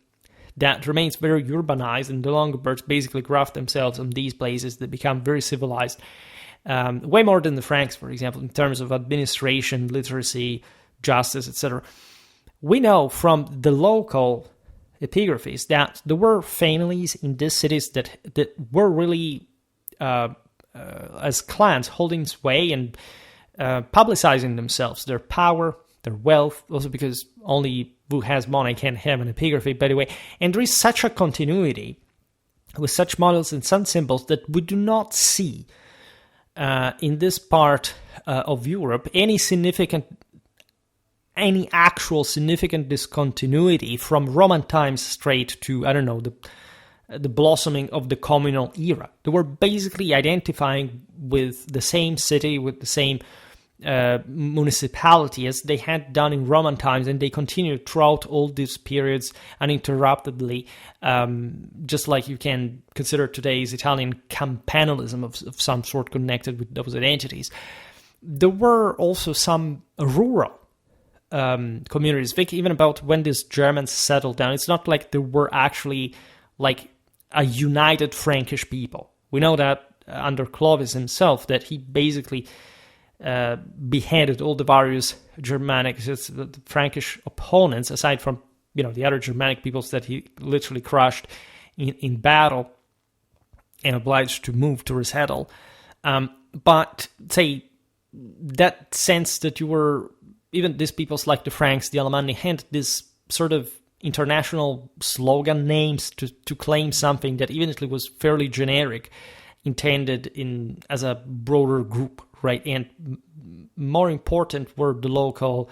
that remains very urbanized, and the Longobards basically graft themselves on these places that become very civilized, way more than the Franks, for example, in terms of administration, literacy, justice, etc. We know from the local epigraphies that there were families in these cities that were really as clans holding sway and publicizing themselves, their power, their wealth, also because only who has money can have an epigraphy, by the way. And there is such a continuity with such models and some symbols that we do not see in this part of Europe any actual significant discontinuity from Roman times straight to, I don't know, the blossoming of the communal era. They were basically identifying with the same city, with the same municipality as they had done in Roman times, and they continued throughout all these periods uninterruptedly, just like you can consider today's Italian campanalism of some sort connected with those identities. There were also some rural communities. Think even about when these Germans settled down. It's not like there were actually like a united Frankish people. We know that under Clovis himself, that he basically beheaded all the various Germanic, the Frankish opponents, aside from the other Germanic peoples that he literally crushed in battle and obliged to move to resettle. But say that sense that you were, even these peoples like the Franks, the Alemanni, had this sort of international slogan names to claim something that even if it was fairly generic, intended as a broader group, right? And more important were the local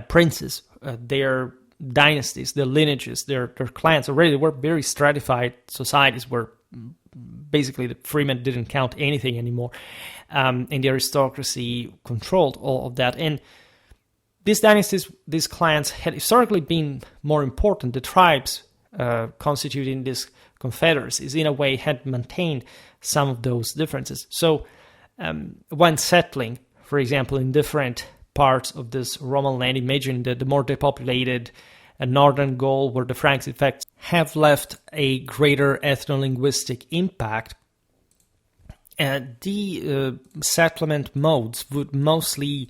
princes, their dynasties, their lineages, their clans. Already they were very stratified societies where basically the freemen didn't count anything anymore, and the aristocracy controlled all of that. And these dynasties, these clans had historically been more important. The tribes constituting these confederacies, in a way, had maintained some of those differences. So when settling, for example, in different parts of this Roman land, imagine the more depopulated northern Gaul, where the Franks, in fact, have left a greater ethno-linguistic impact, the settlement modes would mostly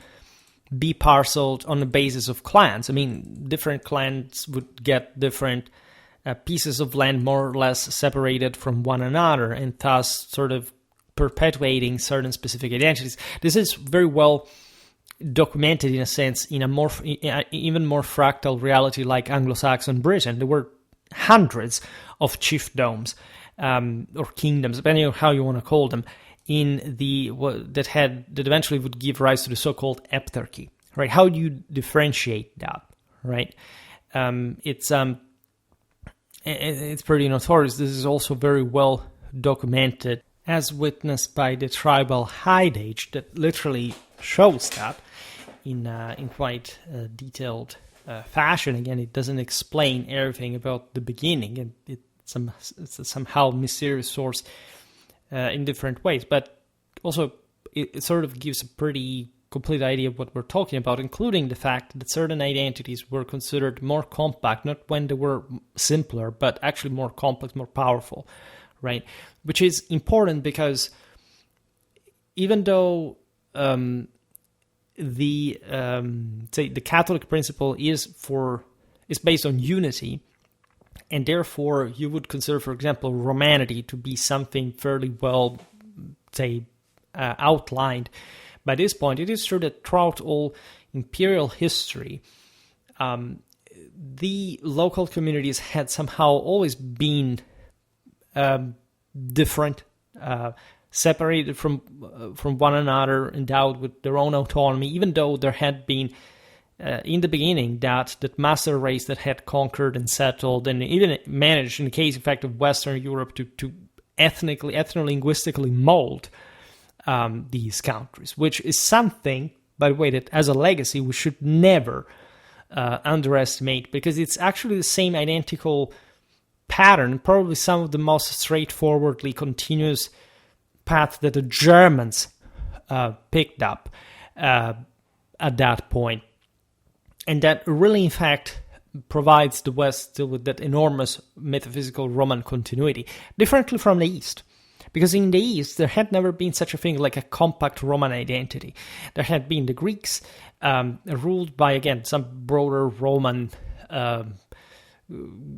be parceled on the basis of clans. I mean, different clans would get different pieces of land more or less separated from one another, and thus sort of perpetuating certain specific identities. This is very well documented, in a sense, in a even more fractal reality like Anglo-Saxon Britain. There were hundreds of chiefdoms or kingdoms, depending on how you want to call them, that eventually would give rise to the so-called eptarchy. Right? How do you differentiate that? Right? It's pretty notorious. This is also very well documented, as witnessed by the tribal Hide Age, that literally shows that in quite detailed fashion. Again, it doesn't explain everything about the beginning, and it's a somehow mysterious source in different ways. But also, it sort of gives a pretty complete idea of what we're talking about, including the fact that certain identities were considered more compact, not when they were simpler, but actually more complex, more powerful, right? Which is important because even though the Catholic principle is based on unity, and therefore you would consider, for example, Romanity to be something fairly well, outlined. By this point, it is true that throughout all imperial history, the local communities had somehow always been different, separated from one another, endowed with their own autonomy, even though there had been in the beginning that master race that had conquered and settled and even managed, in the case, in fact, of Western Europe, to ethno-linguistically mold these countries, which is something, by the way, that as a legacy we should never underestimate, because it's actually the same identical pattern, probably some of the most straightforwardly continuous path that the Germans picked up at that point. And that really, in fact, provides the West still with that enormous metaphysical Roman continuity, differently from the East. Because in the East, there had never been such a thing like a compact Roman identity. There had been the Greeks, ruled by, again, some broader Roman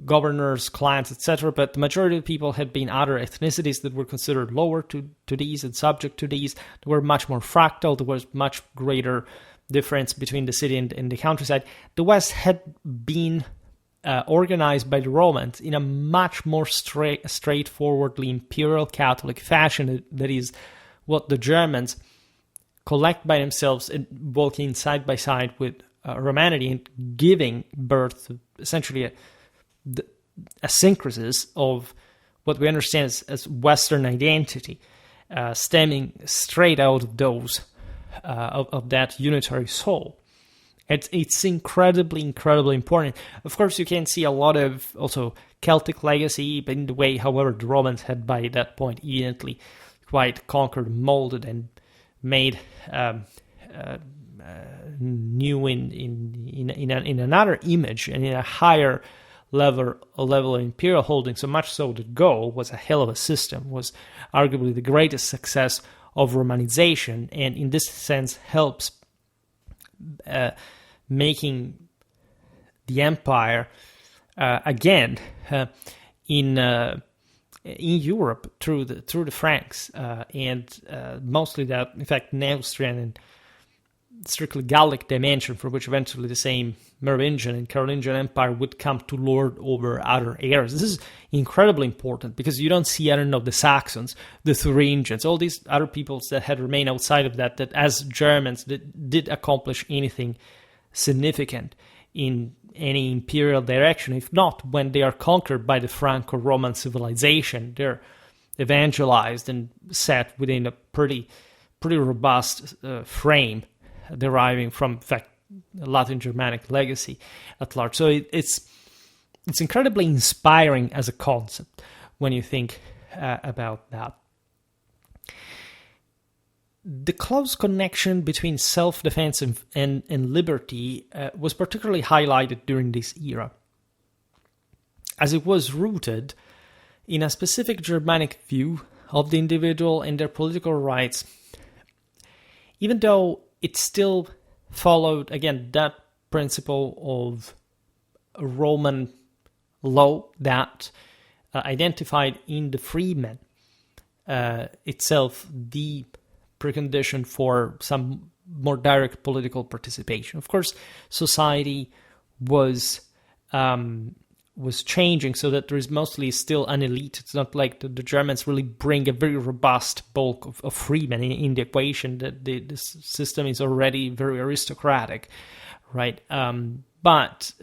governors, clans, etc., but the majority of people had been other ethnicities that were considered lower to these and subject to these. They were much more fractal. There was much greater difference between the city and the countryside. The West had been organized by the Romans in a much more straightforwardly imperial Catholic fashion. That is what the Germans collect by themselves and walking side by side with Romanity and giving birth to essentially a synthesis of what we understand as Western identity, stemming straight out of those of that unitary soul. It's incredibly important. Of course, you can see a lot of also Celtic legacy, but in the way, however, the Romans had by that point evidently quite conquered, molded, and made new in another image and in a higher level of imperial holding. So much so that Go was a hell of a system, was arguably the greatest success of Romanization, and in this sense helps making the empire again in Europe through the Franks and mostly that, in fact, Neustrian and strictly Gallic dimension, for which eventually the same Merovingian and Carolingian Empire would come to lord over other areas. This is incredibly important because you don't see, the Saxons, the Thuringians, all these other peoples that had remained outside of that as Germans that did accomplish anything significant in any imperial direction. If not, when they are conquered by the Franco-Roman civilization, they're evangelized and set within a pretty robust frame deriving from, in fact, Latin-Germanic legacy at large. So it's incredibly inspiring as a concept when you think about that. The close connection between self-defense and liberty was particularly highlighted during this era, as it was rooted in a specific Germanic view of the individual and their political rights, even though it still followed, again, that principle of Roman law that identified in the freeman itself the precondition for some more direct political participation. Of course, society was changing so that there is mostly still an elite. It's not like the Germans really bring a very robust bulk of freemen in the equation. That the system is already very aristocratic, right? But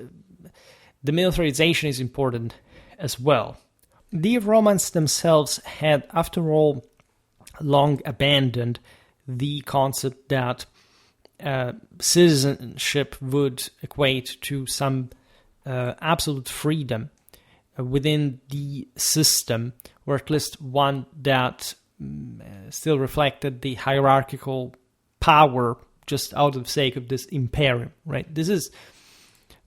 the militarization is important as well. The Romans themselves had, after all, long abandoned the concept that citizenship would equate to some absolute freedom within the system, or at least one that still reflected the hierarchical power just out of the sake of this imperium, right? This is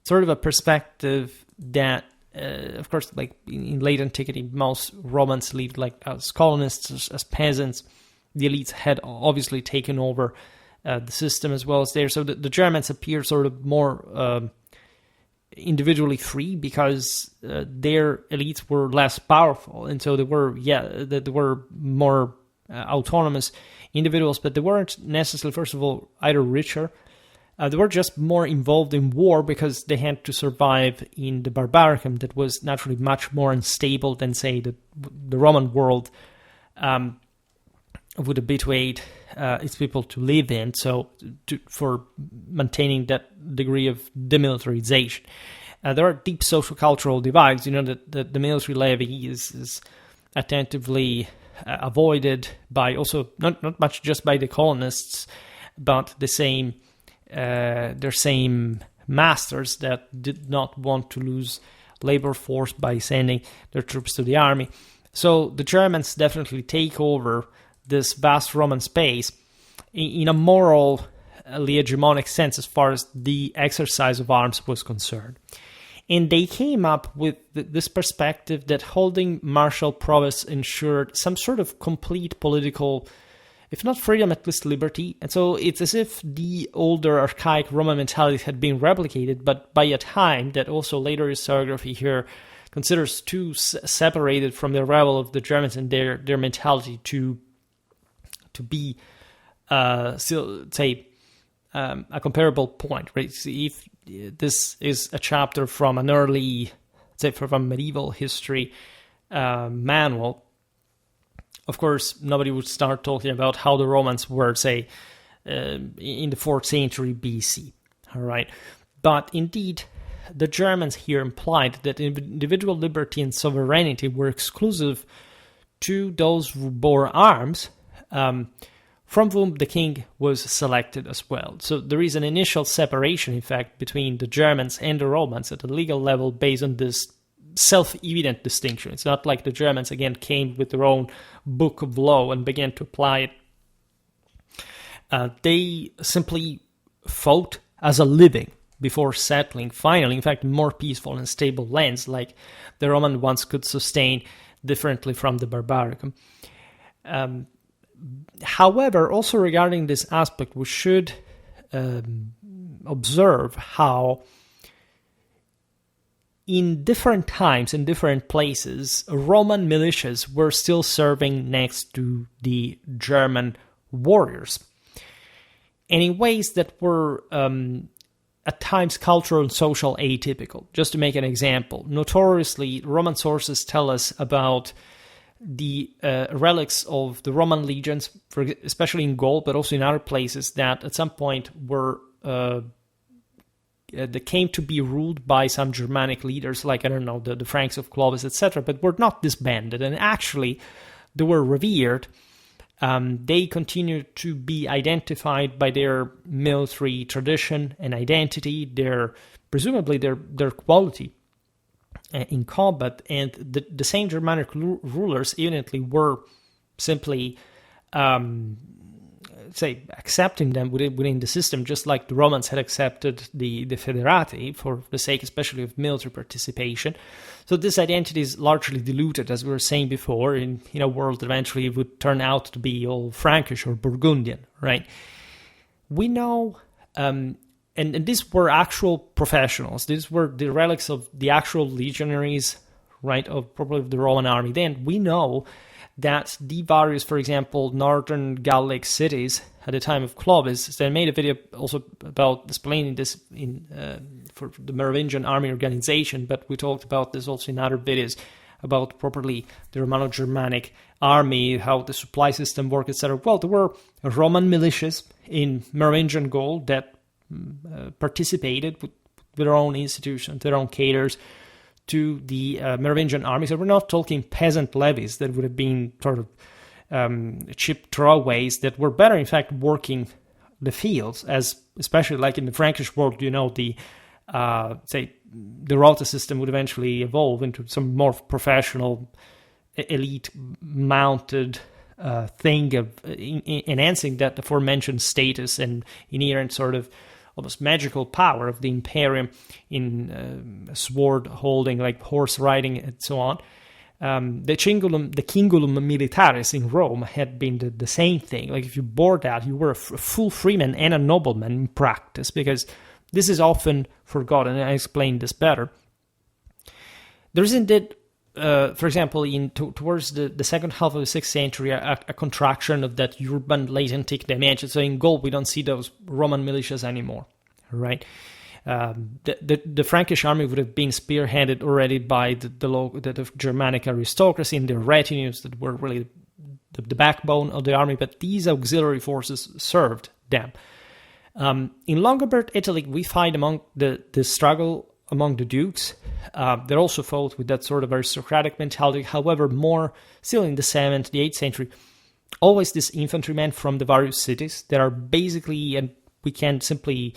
sort of a perspective that, of course, like in late antiquity, most Romans lived like as colonists, as peasants. The elites had obviously taken over the system as well as there. So the Germans appear sort of more individually free because their elites were less powerful, and so they were more autonomous individuals, but they weren't necessarily, first of all, either richer. They were just more involved in war because they had to survive in the barbaricum that was naturally much more unstable than, say, the Roman world would habituate its people to live in, so for maintaining that degree of demilitarization. There are deep social-cultural divides. That the military levy is attentively avoided by also not much just by the colonists, but their same masters that did not want to lose labor force by sending their troops to the army. So the Germans definitely take over this vast Roman space in a morally hegemonic sense as far as the exercise of arms was concerned. And they came up with this perspective that holding martial prowess ensured some sort of complete political, if not freedom, at least liberty. And so it's as if the older archaic Roman mentality had been replicated, but by a time that also later historiography here considers too separated from the arrival of the Germans and their mentality to be still, say, a comparable point, right? If this is a chapter from an early, say, from a medieval history manual, of course, nobody would start talking about how the Romans were, say, in the 4th century BC, all right? But indeed, the Germans here implied that individual liberty and sovereignty were exclusive to those who bore arms, from whom the king was selected as well. So there is an initial separation, in fact, between the Germans and the Romans at a legal level based on this self-evident distinction. It's not like the Germans, again, came with their own book of law and began to apply it. They simply fought as a living before settling, finally, in fact, more peaceful and stable lands like the Roman ones could sustain differently from the Barbaricum. However, also regarding this aspect, we should observe how in different times, in different places, Roman militias were still serving next to the German warriors, and in ways that were at times cultural and social atypical. Just to make an example, notoriously, Roman sources tell us about the relics of the Roman legions, especially in Gaul, but also in other places, that at some point were that came to be ruled by some Germanic leaders, like, I don't know, the Franks of Clovis, etc., but were not disbanded, and actually they were revered. They continued to be identified by their military tradition and identity, presumably their quality in combat, and the same Germanic rulers evidently were simply, say, accepting them within the system, just like the Romans had accepted the Federati for the sake especially of military participation. So this identity is largely diluted, as we were saying before, in a world that eventually would turn out to be all Frankish or Burgundian, right? We know... And these were actual professionals. These were the relics of the actual legionaries, right, of probably the Roman army. Then we know that the various, for example, northern Gallic cities at the time of Clovis, so I made a video also about explaining this for the Merovingian army organization, but we talked about this also in other videos about properly the Romano-Germanic army, how the supply system worked, etc. Well, there were Roman militias in Merovingian Gaul that participated with their own institutions, their own cadres to the Merovingian army. So we're not talking peasant levies that would have been sort of cheap throwaways that were better, in fact, working the fields, as especially like in the Frankish world, the say the rota system would eventually evolve into some more professional, elite mounted thing of enhancing that aforementioned status and inherent sort of almost magical power of the imperium in sword holding, like horse riding and so on. The cingulum militaris in Rome had been the same thing. Like if you bore that, you were a full freeman and a nobleman in practice, because this is often forgotten, and I explained this better. There is indeed, for example, towards the second half of the 6th century, a contraction of that urban latentic dimension. So in Gaul, we don't see those Roman militias anymore, right? The Frankish army would have been spearheaded already by the Germanic aristocracy and their retinues that were really the backbone of the army, but these auxiliary forces served them. In Longobard Italy, we find among the struggle among the dukes. They also fought with that sort of aristocratic mentality. However, more still in the 7th, the 8th century, always these infantrymen from the various cities that are basically, and we can simply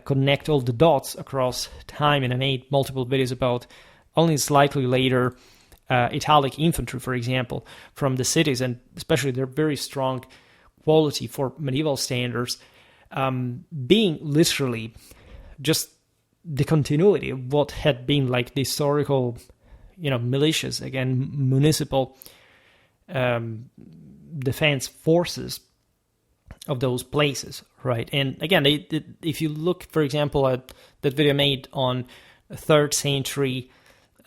connect all the dots across time, and I made multiple videos about only slightly later Italic infantry, for example, from the cities, and especially their very strong quality for medieval standards, being literally just the continuity of what had been like the historical, militias, again, municipal defense forces of those places, right? And again, if you look, for example, at that video I made on 3rd century,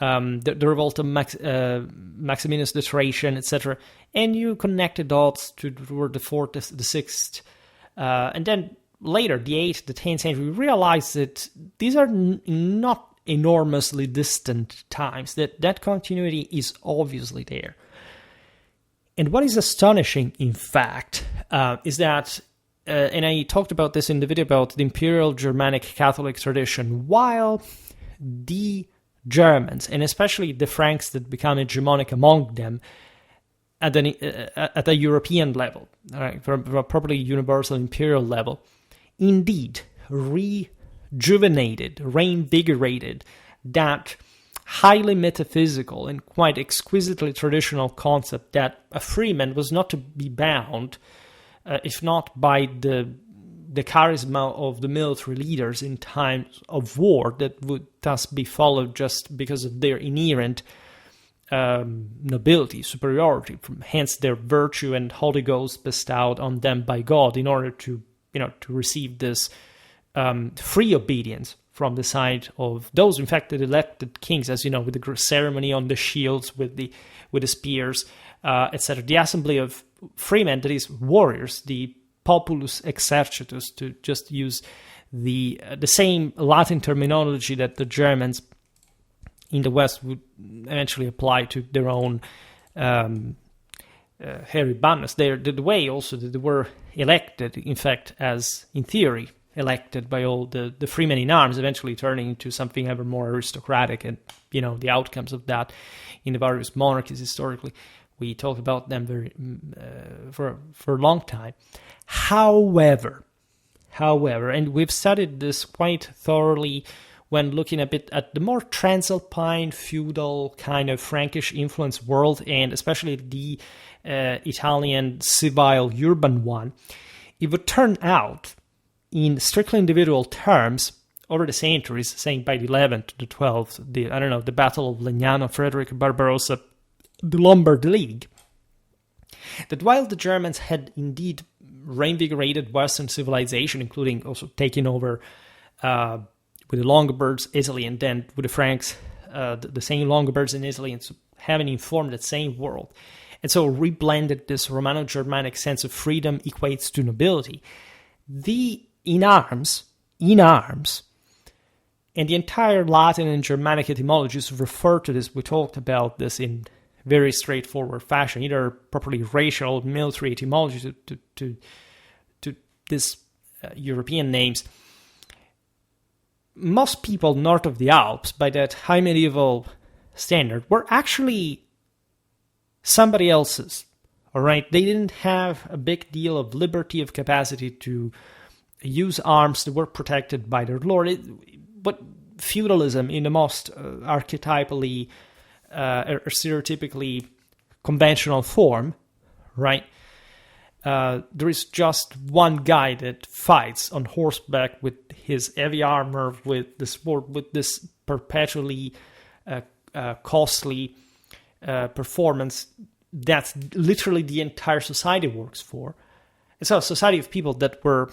the revolt of Maximinus the Thracian, etc., and you connect the dots toward the 4th, the 6th, and then later, the 8th, the 10th century, realize that these are not enormously distant times, that continuity is obviously there. And what is astonishing, in fact, is that, and I talked about this in the video about the Imperial Germanic Catholic tradition, while the Germans, and especially the Franks that become hegemonic among them, at a European level, right, from a properly universal imperial level, indeed reinvigorated that highly metaphysical and quite exquisitely traditional concept that a freeman was not to be bound, if not by the charisma of the military leaders in times of war, that would thus be followed just because of their inherent nobility, superiority, hence their virtue and Holy Ghost bestowed on them by God in order to receive this free obedience from the side of those, in fact, the elected kings, as you know, with the ceremony on the shields, with the spears, etc. The assembly of freemen, that is, warriors, the populus exercitus, to just use the same Latin terminology that the Germans in the West would eventually apply to their own hairy banners. The way also that they were elected, in fact, as in theory, elected by all the freemen in arms, eventually turning into something ever more aristocratic, and the outcomes of that in the various monarchies historically. We talked about them for a long time. However, and we've studied this quite thoroughly when looking a bit at the more Transalpine, feudal, kind of Frankish influence world, and especially the Italian civil urban one, it would turn out, in strictly individual terms, over the centuries, saying by the 11th to the 12th, the Battle of Legnano, Frederick Barbarossa, the Lombard League, that while the Germans had indeed reinvigorated Western civilization, including also taking over with the Longobards Italy, and then with the Franks, the same Longobards in Italy, and so having informed that same world, and so reblended this Romano-Germanic sense of freedom equates to nobility. The in arms, and the entire Latin and Germanic etymologies refer to this. We talked about this in very straightforward fashion, either properly racial, military etymology to these European names. Most people north of the Alps, by that high medieval standard, were actually somebody else's. All right, they didn't have a big deal of liberty, of capacity to use arms. They were protected by their lord. But feudalism, in the most archetypally or stereotypically conventional form, right? There is just one guy that fights on horseback with his heavy armor, with the sword, with this perpetually costly performance. That's literally the entire society works for. It's a society of people that were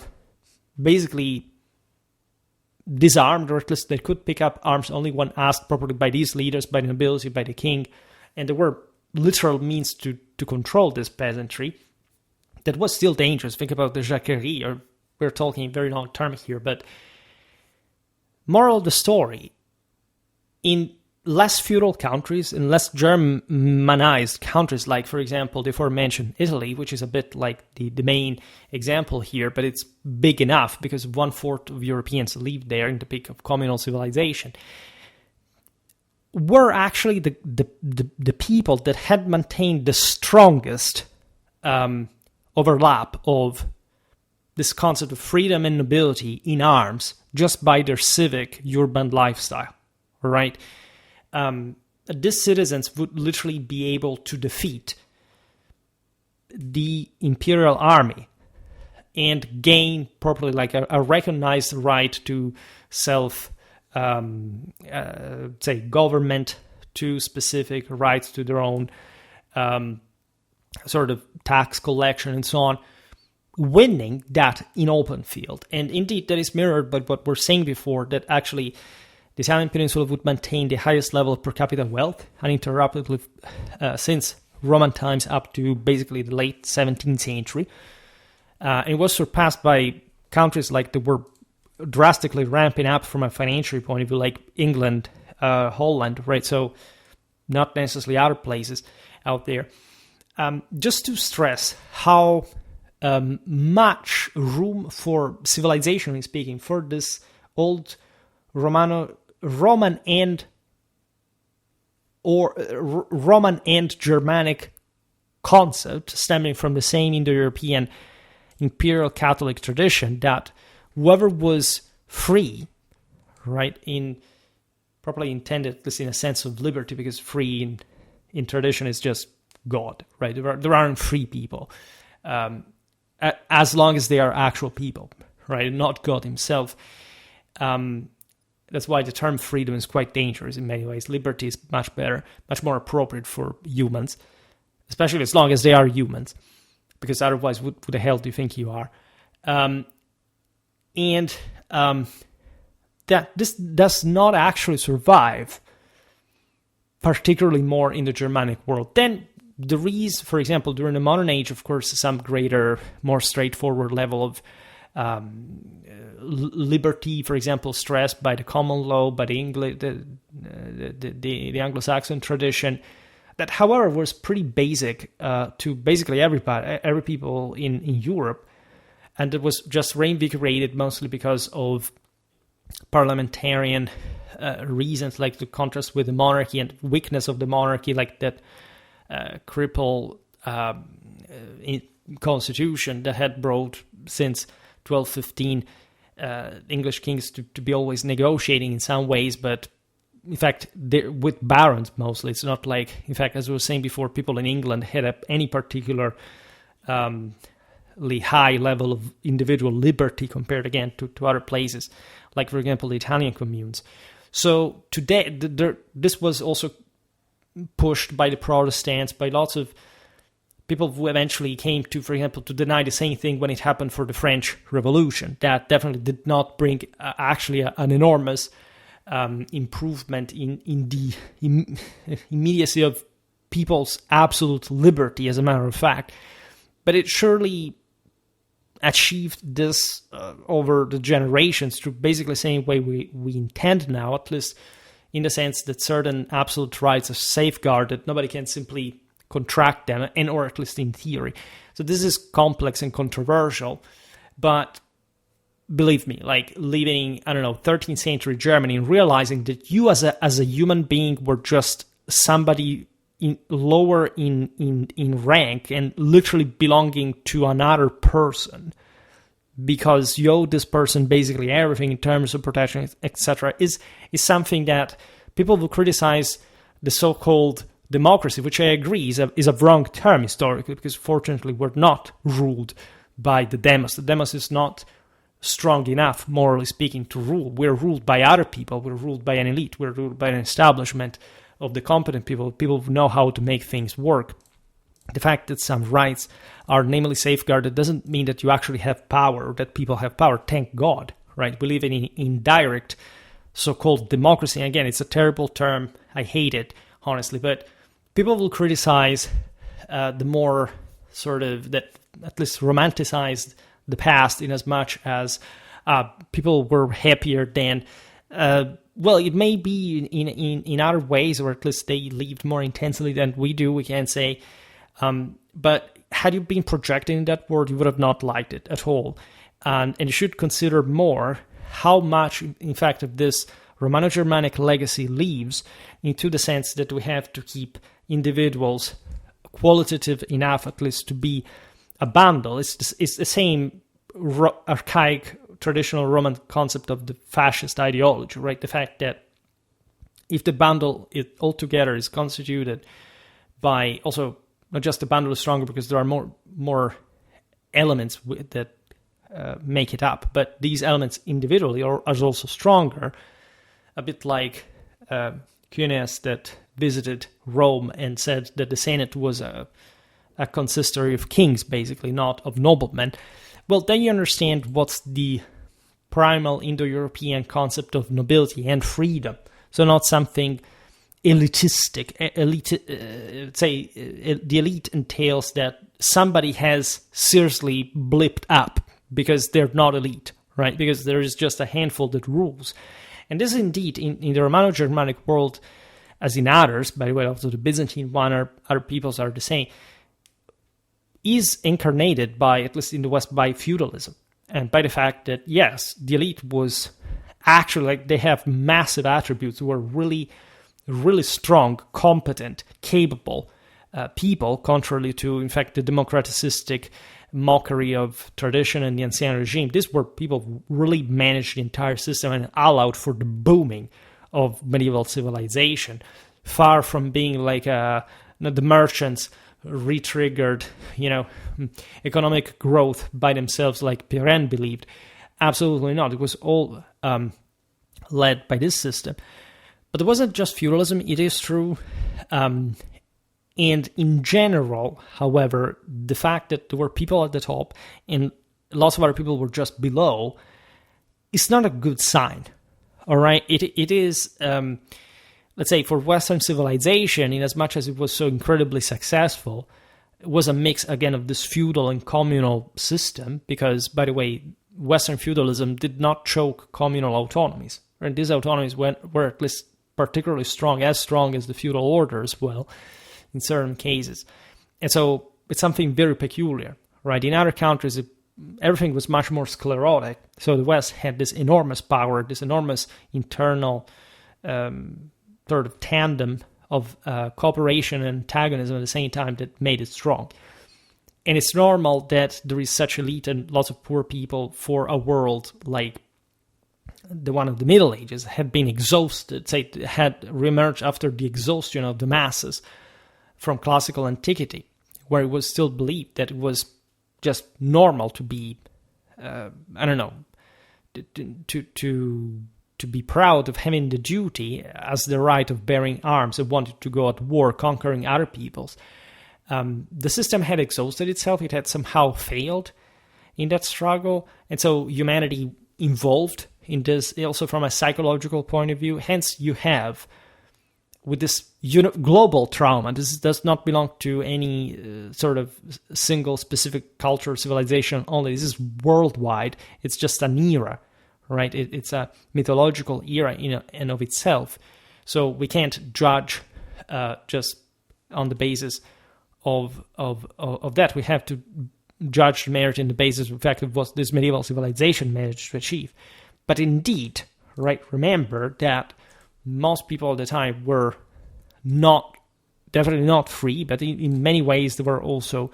basically disarmed, or at least they could pick up arms only when asked properly by these leaders, by the nobility, by the king, and there were literal means to control this peasantry that was still dangerous. Think about the Jacquerie, or we're talking very long term here, but moral of the story, in less feudal countries and less Germanized countries, like, for example, the aforementioned Italy, which is a bit like the main example here, but it's big enough because 1/4 of Europeans lived there in the peak of communal civilization, were actually the people that had maintained the strongest overlap of this concept of freedom and nobility in arms just by their civic urban lifestyle, right? These citizens would literally be able to defeat the imperial army and gain properly like a recognized right to say government, to specific rights to their own sort of tax collection and so on, winning that in open field. And indeed, that is mirrored by what we're saying before, that actually the Italian peninsula would maintain the highest level of per capita wealth uninterruptedly since Roman times up to basically the late 17th century. And it was surpassed by countries like that were drastically ramping up from a financial point of view, like England, Holland, right? So not necessarily other places out there. Just to stress how much room for, civilizationally speaking, for this old Roman and Germanic concept stemming from the same Indo-European imperial Catholic tradition, that whoever was free, right, in properly intended, at least in a sense of liberty, because free in tradition is just God, right? There aren't free people, as long as they are actual people, right? Not God himself. That's why the term freedom is quite dangerous in many ways. Liberty is much better, much more appropriate for humans, especially as long as they are humans, because otherwise, who the hell do you think you are? That this does not actually survive, particularly more in the Germanic world. Then there is, for example, during the modern age, of course, some greater, more straightforward level of liberty, for example, stressed by the common law, by the Anglo-Saxon tradition, that, however, was pretty basic to basically every people in Europe, and it was just reinvigorated mostly because of parliamentarian reasons, like the contrast with the monarchy and weakness of the monarchy, like that cripple constitution that had brought since 1215 English kings to be always negotiating in some ways, but in fact with barons mostly. It's not like, in fact, as I was saying before, people in England had any particular high level of individual liberty compared again to other places, like for example the Italian communes. So today this was also pushed by the Protestants, by lots of people who eventually came to, for example, to deny the same thing when it happened for the French Revolution. That definitely did not bring actually an enormous improvement in the immediacy of people's absolute liberty, as a matter of fact. But it surely achieved this over the generations through basically the same way we intend now, at least in the sense that certain absolute rights are safeguarded. Nobody can simply contract them, or at least in theory. So this is complex and controversial, but believe me, like living, 13th century Germany and realizing that you as a human being were just somebody lower in rank and literally belonging to another person, because you owe this person basically everything in terms of protection, etc., is something that people will criticize the so-called democracy, which I agree is a wrong term historically, because fortunately we're not ruled by the demos. The demos is not strong enough, morally speaking, to rule. We're ruled by other people. We're ruled by an elite. We're ruled by an establishment of the competent people who know how to make things work. The fact that some rights are namely safeguarded doesn't mean that you actually have power, or that people have power. Thank God, right? We live in an indirect so-called democracy. And again, it's a terrible term. I hate it, honestly. But people will criticize the more sort of, that at least romanticized the past, in as much as people were happier than Well, it may be in other ways, or at least they lived more intensely than we do, we can say. But had you been projecting in that world, you would have not liked it at all. And you should consider more how much, in fact, of this Romano-Germanic legacy leaves into the sense that we have to keep individuals qualitative enough, at least, to be a bundle. It's the same archaic traditional Roman concept of the fascist ideology, right? The fact that if the bundle altogether is constituted by also not just the bundle is stronger because there are more elements that make it up, but these elements individually are also stronger. A bit like Cuneus that visited Rome and said that the Senate was a consistory of kings, basically, not of noblemen. Well, then you understand what's the primal Indo-European concept of nobility and freedom. So not something elitistic. The elite entails that somebody has seriously blipped up because they're not elite, right? Because there is just a handful that rules. And this is indeed, in the Romano-Germanic world, as in others, by the way, also the Byzantine one, or other peoples are the same, is incarnated by, at least in the West, by feudalism. And by the fact that, yes, the elite was actually, like, they have massive attributes, who are really, really strong, competent, capable people, contrary to, in fact, the democraticistic mockery of tradition and the ancien regime. These were people who really managed the entire system and allowed for the booming of medieval civilization, far from being like the merchants re-triggered, economic growth by themselves like Pirenne believed. Absolutely not. It was all led by this system. But it wasn't just feudalism, it is true. And in general, however, the fact that there were people at the top and lots of other people were just below is not a good sign. All right? It is... let's say, for Western civilization, in as much as it was so incredibly successful, it was a mix, again, of this feudal and communal system, because, by the way, Western feudalism did not choke communal autonomies. And these autonomies were at least particularly strong as the feudal order as well, in certain cases. And so it's something very peculiar, right? In other countries, everything was much more sclerotic. So the West had this enormous power, this enormous internal... sort of tandem of cooperation and antagonism at the same time that made it strong. And it's normal that there is such elite and lots of poor people for a world like the one of the Middle Ages had been exhausted, had reemerged after the exhaustion of the masses from classical antiquity, where it was still believed that it was just normal to be, to be proud of having the duty as the right of bearing arms and wanted to go at war, conquering other peoples. The system had exhausted itself. It had somehow failed in that struggle. And so humanity evolved in this also from a psychological point of view. Hence, you have, with this global trauma, this does not belong to any sort of single specific culture or civilization only. This is worldwide. It's just an era. Right, it's a mythological era in and of itself, so we can't judge just on the basis of that. We have to judge merit in the basis of the fact of what this medieval civilization managed to achieve. But indeed, right, remember that most people at the time were definitely not free, but in many ways they were also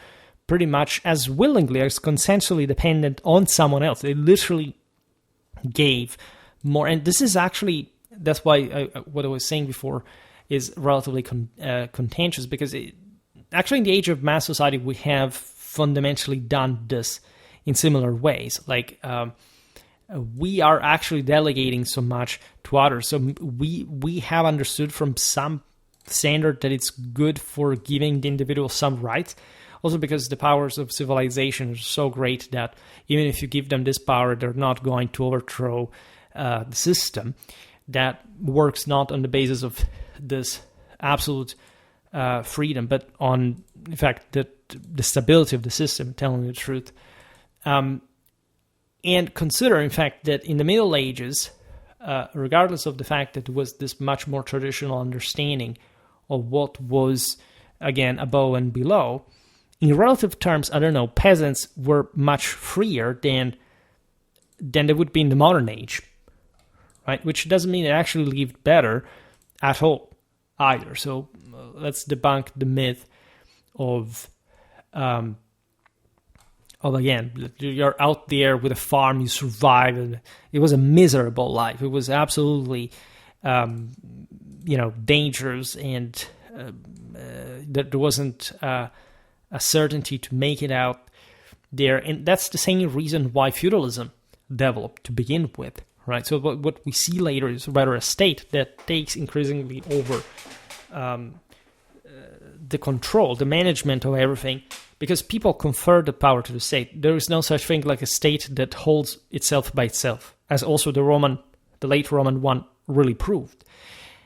pretty much as willingly as consensually dependent on someone else. They literally gave more, and this is actually, that's why what I was saying before is relatively contentious, because actually in the age of mass society we have fundamentally done this in similar ways. Like we are actually delegating so much to others, so we have understood from some standard that it's good for giving the individual some rights. Also because the powers of civilization are so great that even if you give them this power, they're not going to overthrow the system. That works not on the basis of this absolute freedom, but on, in fact, the stability of the system, telling the truth. And consider, in fact, that in the Middle Ages, regardless of the fact that it was this much more traditional understanding of what was, again, above and below, in relative terms, I don't know, peasants were much freer than they would be in the modern age, right? Which doesn't mean they actually lived better at all either. So let's debunk the myth of again, you're out there with a farm, you survive, and it was a miserable life. It was absolutely, dangerous, and there wasn't a certainty to make it out there. And that's the same reason why feudalism developed to begin with, right? So what we see later is rather a state that takes increasingly over the control, the management of everything, because people confer the power to the state. There is no such thing like a state that holds itself by itself, as also the late Roman one really proved.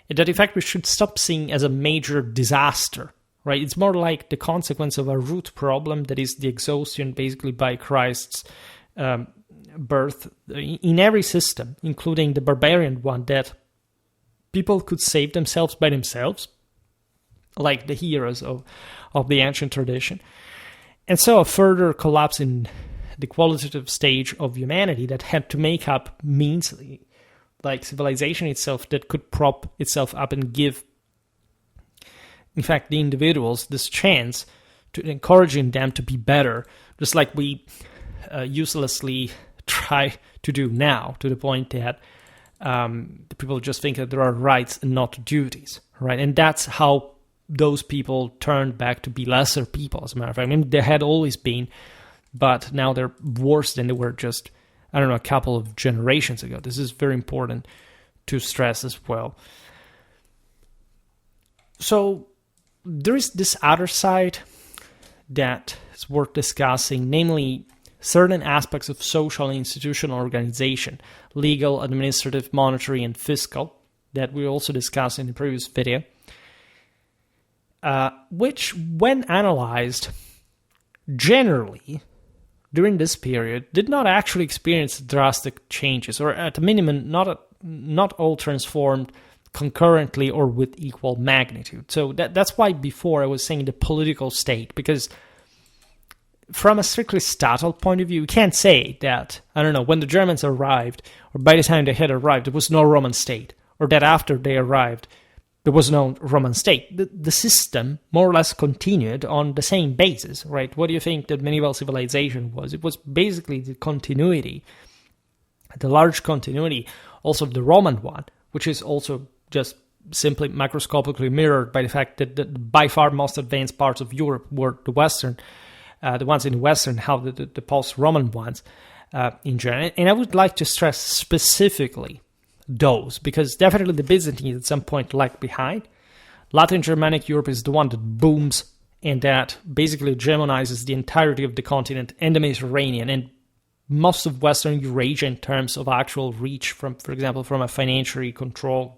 That in fact we should stop seeing as a major disaster, right? It's more like the consequence of a root problem, that is the exhaustion basically by Christ's birth in every system, including the barbarian one, that people could save themselves by themselves, like the heroes of the ancient tradition. And so a further collapse in the qualitative stage of humanity that had to make up means like civilization itself that could prop itself up and give, in fact, the individuals this chance to encouraging them to be better, just like we uselessly try to do now, to the point that the people just think that there are rights and not duties, right? And that's how those people turned back to be lesser people, as a matter of fact. I mean, they had always been, but now they're worse than they were just, a couple of generations ago. This is very important to stress as well. So there is this other side that is worth discussing, namely certain aspects of social and institutional organization, legal, administrative, monetary, and fiscal, that we also discussed in the previous video, which, when analyzed, generally, during this period, did not actually experience drastic changes, or at a minimum, not all transformed concurrently or with equal magnitude. So that's why before I was saying the political state, because from a strictly statal point of view, you can't say that, when the Germans arrived, or by the time they had arrived, there was no Roman state, or that after they arrived, there was no Roman state. The system more or less continued on the same basis, right? What do you think that medieval civilization was? It was basically the continuity, the large continuity also of the Roman one, which is also just simply macroscopically mirrored by the fact that the by far most advanced parts of Europe were the Western, the ones in the Western, how the post-Roman ones in general. And I would like to stress specifically those, because definitely the Byzantines at some point lagged behind. Latin-Germanic Europe is the one that booms and that basically hegemonizes the entirety of the continent and the Mediterranean and most of Western Eurasia in terms of actual reach, from, for example, from a financially controlled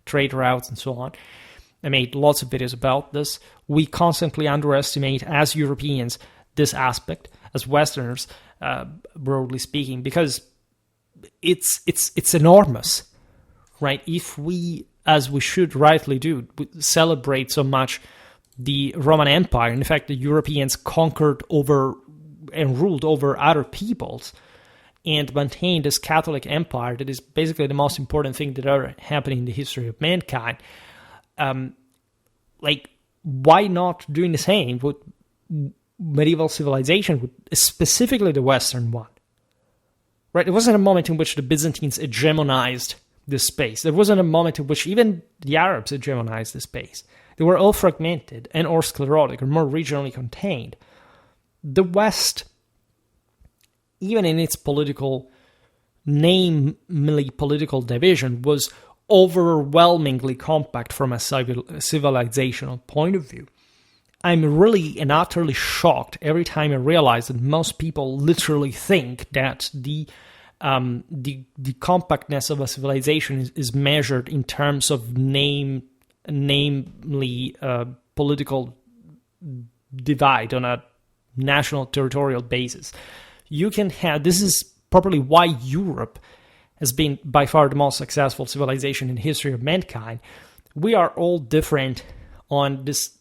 trade routes and so on. I made lots of videos about this. We constantly underestimate, as Europeans, this aspect, as Westerners, broadly speaking, because it's enormous. Right? If we, as we should rightly do, celebrate so much the Roman Empire, in fact, the Europeans conquered over and ruled over other peoples and maintained this Catholic empire that is basically the most important thing that ever happened in the history of mankind, why not doing the same with medieval civilization, specifically the Western one? Right? It wasn't a moment in which the Byzantines hegemonized this space. There wasn't a moment in which even the Arabs hegemonized the space. They were all fragmented and or sclerotic, or more regionally contained. The West, even in its namely political division, was overwhelmingly compact from a civilizational point of view. I'm really and utterly shocked every time I realize that most people literally think that the compactness of a civilization is measured in terms of namely political divide on a national territorial basis. You can have, this is probably why Europe has been by far the most successful civilization in the history of mankind. We are all different on this,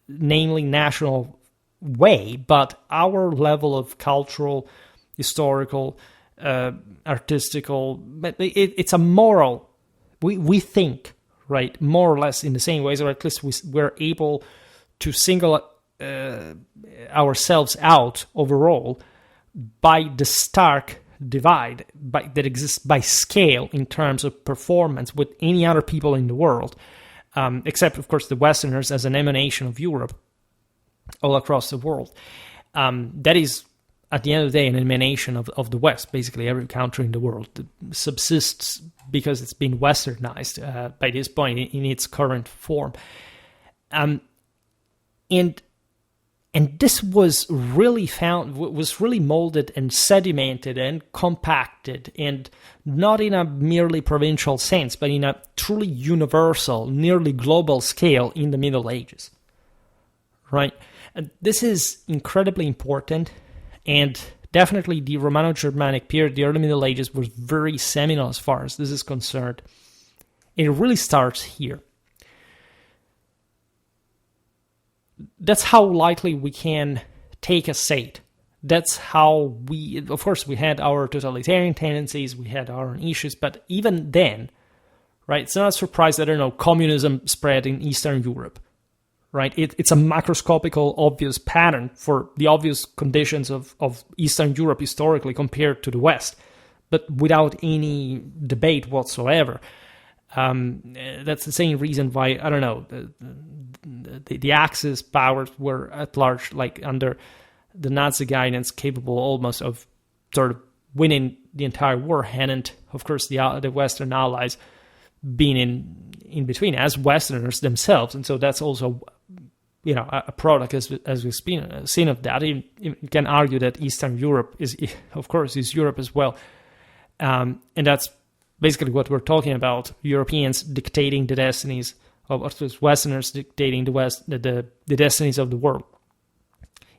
namely national way, but our level of cultural, historical, artistical, it's a moral. We think, right, more or less in the same ways, or at least we're able to single ourselves out overall by the stark divide that exists by scale in terms of performance with any other people in the world, except, of course, the Westerners as an emanation of Europe all across the world. That is, at the end of the day, an emanation of the West. Basically, every country in the world subsists because it's been westernized by this point in its current form. And this was really molded and sedimented and compacted, and not in a merely provincial sense, but in a truly universal, nearly global scale in the Middle Ages. Right? And this is incredibly important, and definitely the Romano-Germanic period, the early Middle Ages, was very seminal as far as this is concerned. It really starts here. That's how lightly we can take a state. That's how of course, we had our totalitarian tendencies, we had our own issues, but even then, right, it's not a surprise that, communism spread in Eastern Europe, right? It's a macroscopical, obvious pattern for the obvious conditions of Eastern Europe historically compared to the West, but without any debate whatsoever. That's the same reason why, the Axis powers were at large, like under the Nazi guidance, capable almost of sort of winning the entire war, hadn't, of course, the Western allies been in between as Westerners themselves. And so that's also, a product as we've seen of that. You can argue that Eastern Europe is Europe as well. And that's basically what we're talking about: Europeans dictating the destinies of Westerners, dictating the destinies of the world,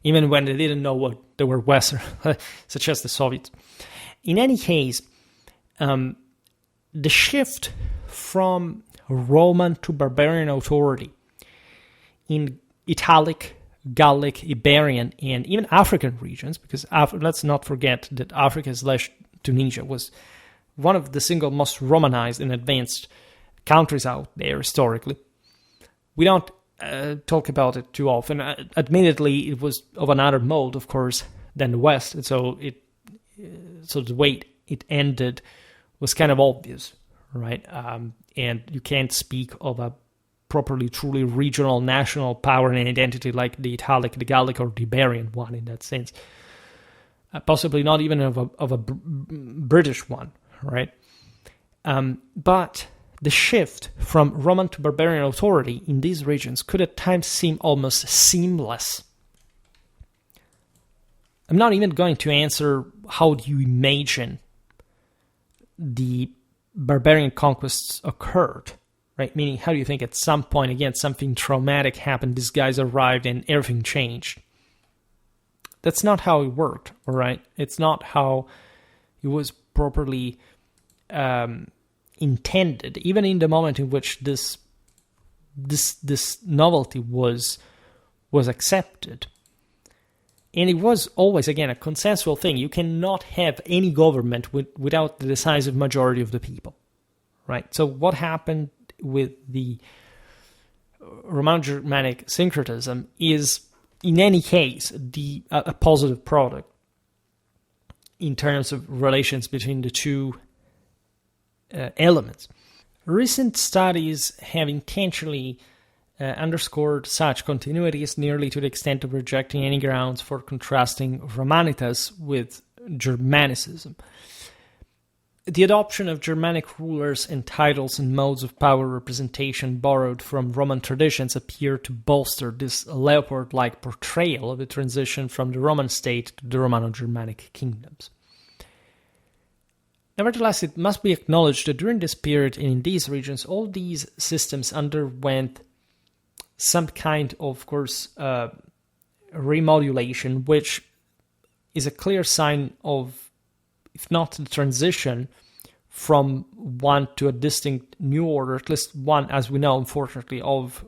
even when they didn't know what they were Western, such as the Soviets. In any case, the shift from Roman to barbarian authority in Italic, Gallic, Iberian, and even African regions, because let's not forget that Africa/Tunisia was one of the single most Romanized and advanced countries out there historically. We don't talk about it too often. Admittedly, it was of another mode, of course, than the West, and so the way it ended was kind of obvious, right? And you can't speak of a properly, truly regional, national power and identity like the Italic, the Gallic, or the Iberian one in that sense. Possibly not even of a British one, right? But the shift from Roman to barbarian authority in these regions could at times seem almost seamless. I'm not even going to answer how do you imagine the barbarian conquests occurred, right? Meaning, how do you think at some point, again, something traumatic happened, these guys arrived and everything changed? That's not how it worked, all right? It's not how it was properly intended, even in the moment in which this novelty was accepted. And it was always, again, a consensual thing. You cannot have any government without the decisive majority of the people, right? So what happened with the Romano-Germanic syncretism is, in any case, a positive product in terms of relations between the two elements. Recent studies have intentionally underscored such continuities nearly to the extent of rejecting any grounds for contrasting Romanitas with Germanicism. The adoption of Germanic rulers and titles and modes of power representation borrowed from Roman traditions appear to bolster this leopard-like portrayal of the transition from the Roman state to the Romano-Germanic kingdoms. Nevertheless, it must be acknowledged that during this period and in these regions, all these systems underwent some kind of course, remodulation, which is a clear sign of, if not the transition from one to a distinct new order, at least one, as we know, unfortunately, of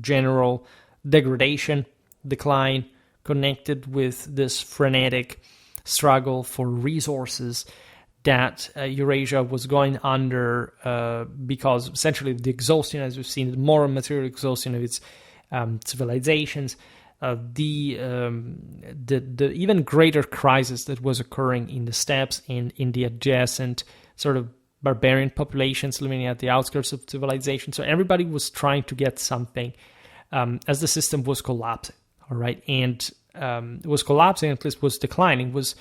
general degradation, decline, connected with this frenetic struggle for resources that Eurasia was going under because essentially the exhaustion, as we've seen, the moral material exhaustion of its civilizations, the even greater crisis that was occurring in the steppes and in the adjacent sort of barbarian populations living at the outskirts of civilization. So everybody was trying to get something as the system was collapsing, all right? And it was collapsing, at least was declining, was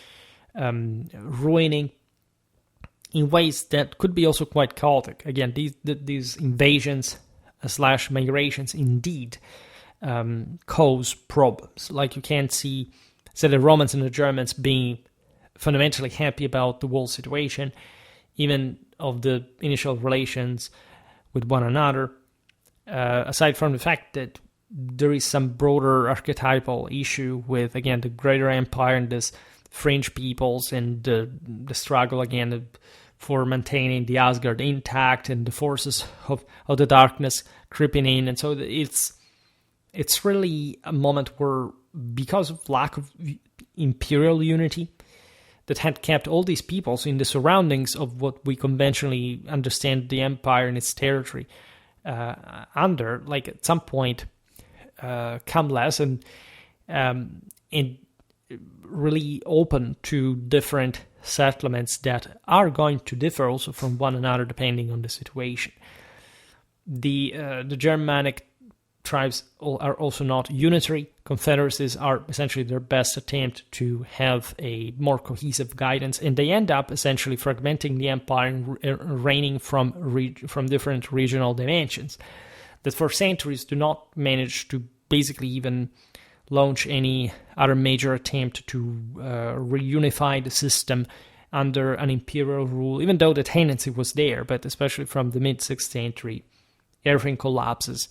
ruining in ways that could be also quite chaotic. Again, these invasions / migrations indeed cause problems. Like you can't see, say, the Romans and the Germans being fundamentally happy about the world situation, even of the initial relations with one another, aside from the fact that there is some broader archetypal issue with, again, the greater empire and this fringe peoples and the struggle, again, for maintaining the Asgard intact and the forces of the darkness creeping in. And so it's really a moment where, because of lack of imperial unity that had kept all these peoples in the surroundings of what we conventionally understand the empire and its territory under, like at some point come less and really open to different settlements that are going to differ also from one another depending on the situation. The Germanic tribes are also not unitary. Confederacies are essentially their best attempt to have a more cohesive guidance, and they end up essentially fragmenting the empire and reigning from different regional dimensions that for centuries do not manage to basically even launch any other major attempt to reunify the system under an imperial rule, even though the tendency was there. But especially from the mid-6th century, everything collapses,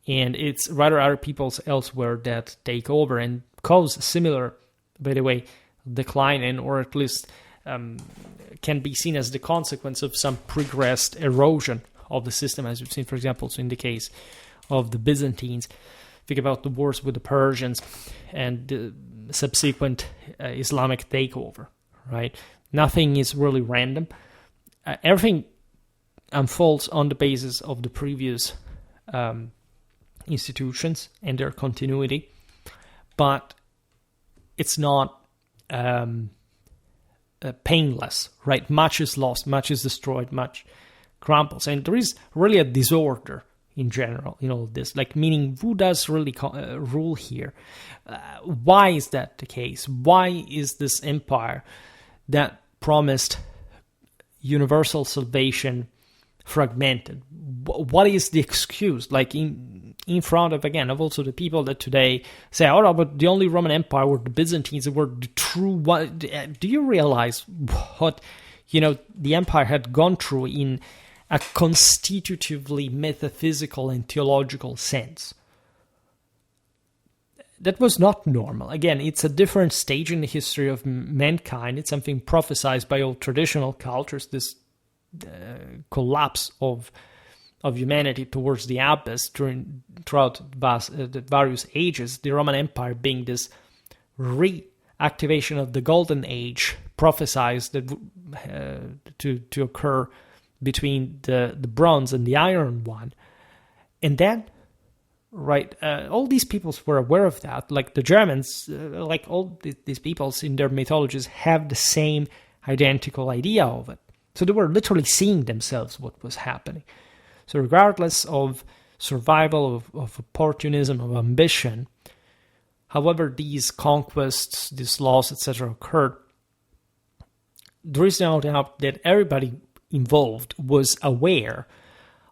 and it's rather other peoples elsewhere that take over and cause similar, by the way, decline, and or at least can be seen as the consequence of some progressed erosion of the system, as we've seen, for example, so in the case of the Byzantines. Think about the wars with the Persians and the subsequent Islamic takeover, right? Nothing is really random. Everything unfolds on the basis of the previous institutions and their continuity, but it's not painless, right? Much is lost, much is destroyed, much crumbles, and there is really a disorder in general in all this, like, meaning who does really rule here? Why is that the case? Why is this empire that promised universal salvation fragmented? What is the excuse? Like in front of, again, of also the people that today say, oh, no, but the only Roman Empire were the Byzantines, were the true one. Do you realize what, the empire had gone through in a constitutively metaphysical and theological sense? That was not normal. Again, it's a different stage in the history of mankind. It's something prophesied by all traditional cultures, this collapse of humanity towards the abyss throughout the various ages, the Roman Empire being this reactivation of the Golden Age prophesied that to occur between the Bronze and the Iron one. And then, right, all these peoples were aware of that. Like the Germans, like all these peoples in their mythologies have the same identical idea of it. So they were literally seeing themselves what was happening. So regardless of survival, of opportunism, of ambition, however these conquests, these laws, etc. occurred, there is no doubt that everybody involved was aware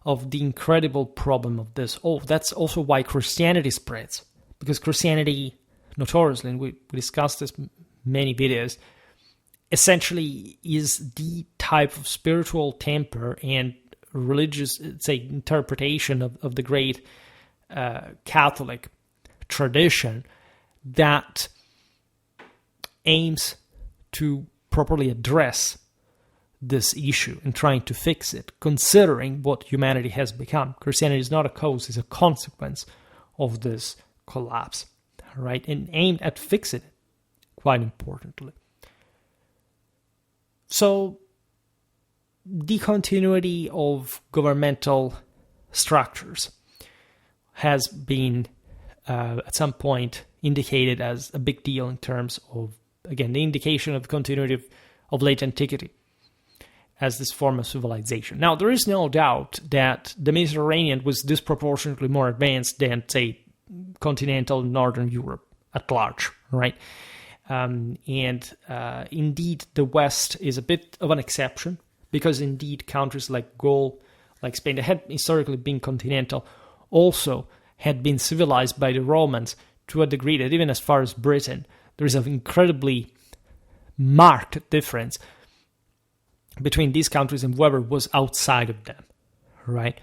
of the incredible problem of this. Oh, that's also why Christianity spreads. Because Christianity, notoriously, and we discussed this in many videos, essentially is the type of spiritual temper and religious, say, interpretation of the great Catholic tradition that aims to properly address this issue and trying to fix it, considering what humanity has become. Christianity is not a cause, it's a consequence of this collapse, right? And aimed at fixing it, quite importantly. So, the continuity of governmental structures has been at some point indicated as a big deal in terms of, again, the indication of continuity of late antiquity as this form of civilization. Now, there is no doubt that the Mediterranean was disproportionately more advanced than, say, continental Northern Europe at large, right? Indeed, the West is a bit of an exception, because indeed countries like Gaul, like Spain, that had historically been continental, also had been civilized by the Romans to a degree that even as far as Britain, there is an incredibly marked difference between these countries and whoever was outside of them, right?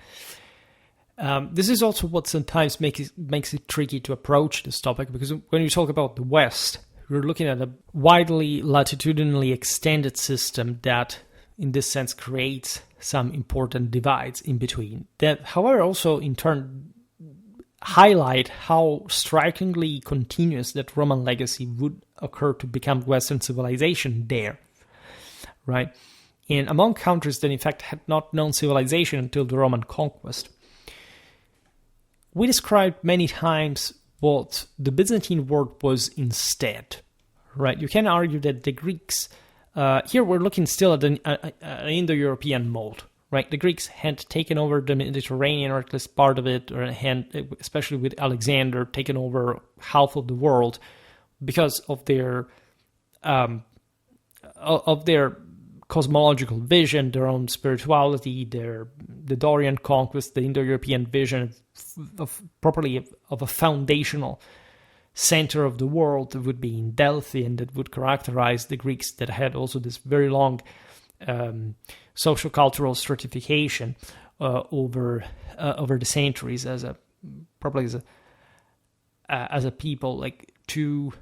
This is also what sometimes makes it tricky to approach this topic, because when you talk about the West, you're looking at a widely latitudinally extended system that, in this sense, creates some important divides in between. That, however, also in turn highlight how strikingly continuous that Roman legacy would occur to become Western civilization there, right? And among countries that in fact had not known civilization until the Roman conquest. We described many times what the Byzantine world was instead, right? You can argue that the Greeks, here we're looking still at an Indo-European mold, right? The Greeks had taken over the Mediterranean, or at least part of it, or had, especially with Alexander, taken over half of the world because of their cosmological vision, their own spirituality, the Dorian conquest, the Indo-European vision of a foundational center of the world that would be in Delphi, and that would characterize the Greeks, that had also this very long social cultural stratification over the centuries as a people, like, to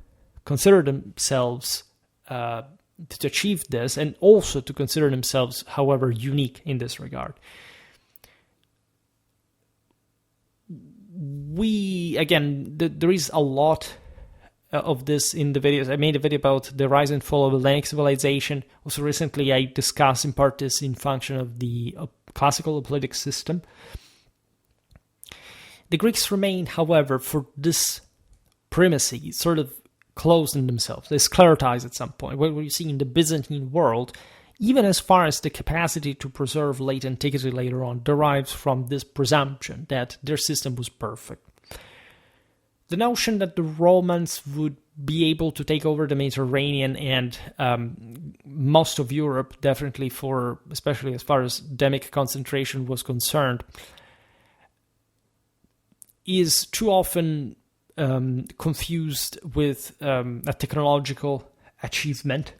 consider themselves to achieve this, and also to consider themselves, however, unique in this regard. There is a lot of this in the videos. I made a video about the rise and fall of Hellenic civilization. Also recently I discussed in part this in function of the classical Hoplitic system. The Greeks remain, however, for this primacy, sort of closed in themselves. They sclerotized at some point. What you see in the Byzantine world, even as far as the capacity to preserve late antiquity later on, derives from this presumption that their system was perfect. The notion that the Romans would be able to take over the Mediterranean and most of Europe, definitely especially as far as demic concentration was concerned, is too often confused with a technological achievement.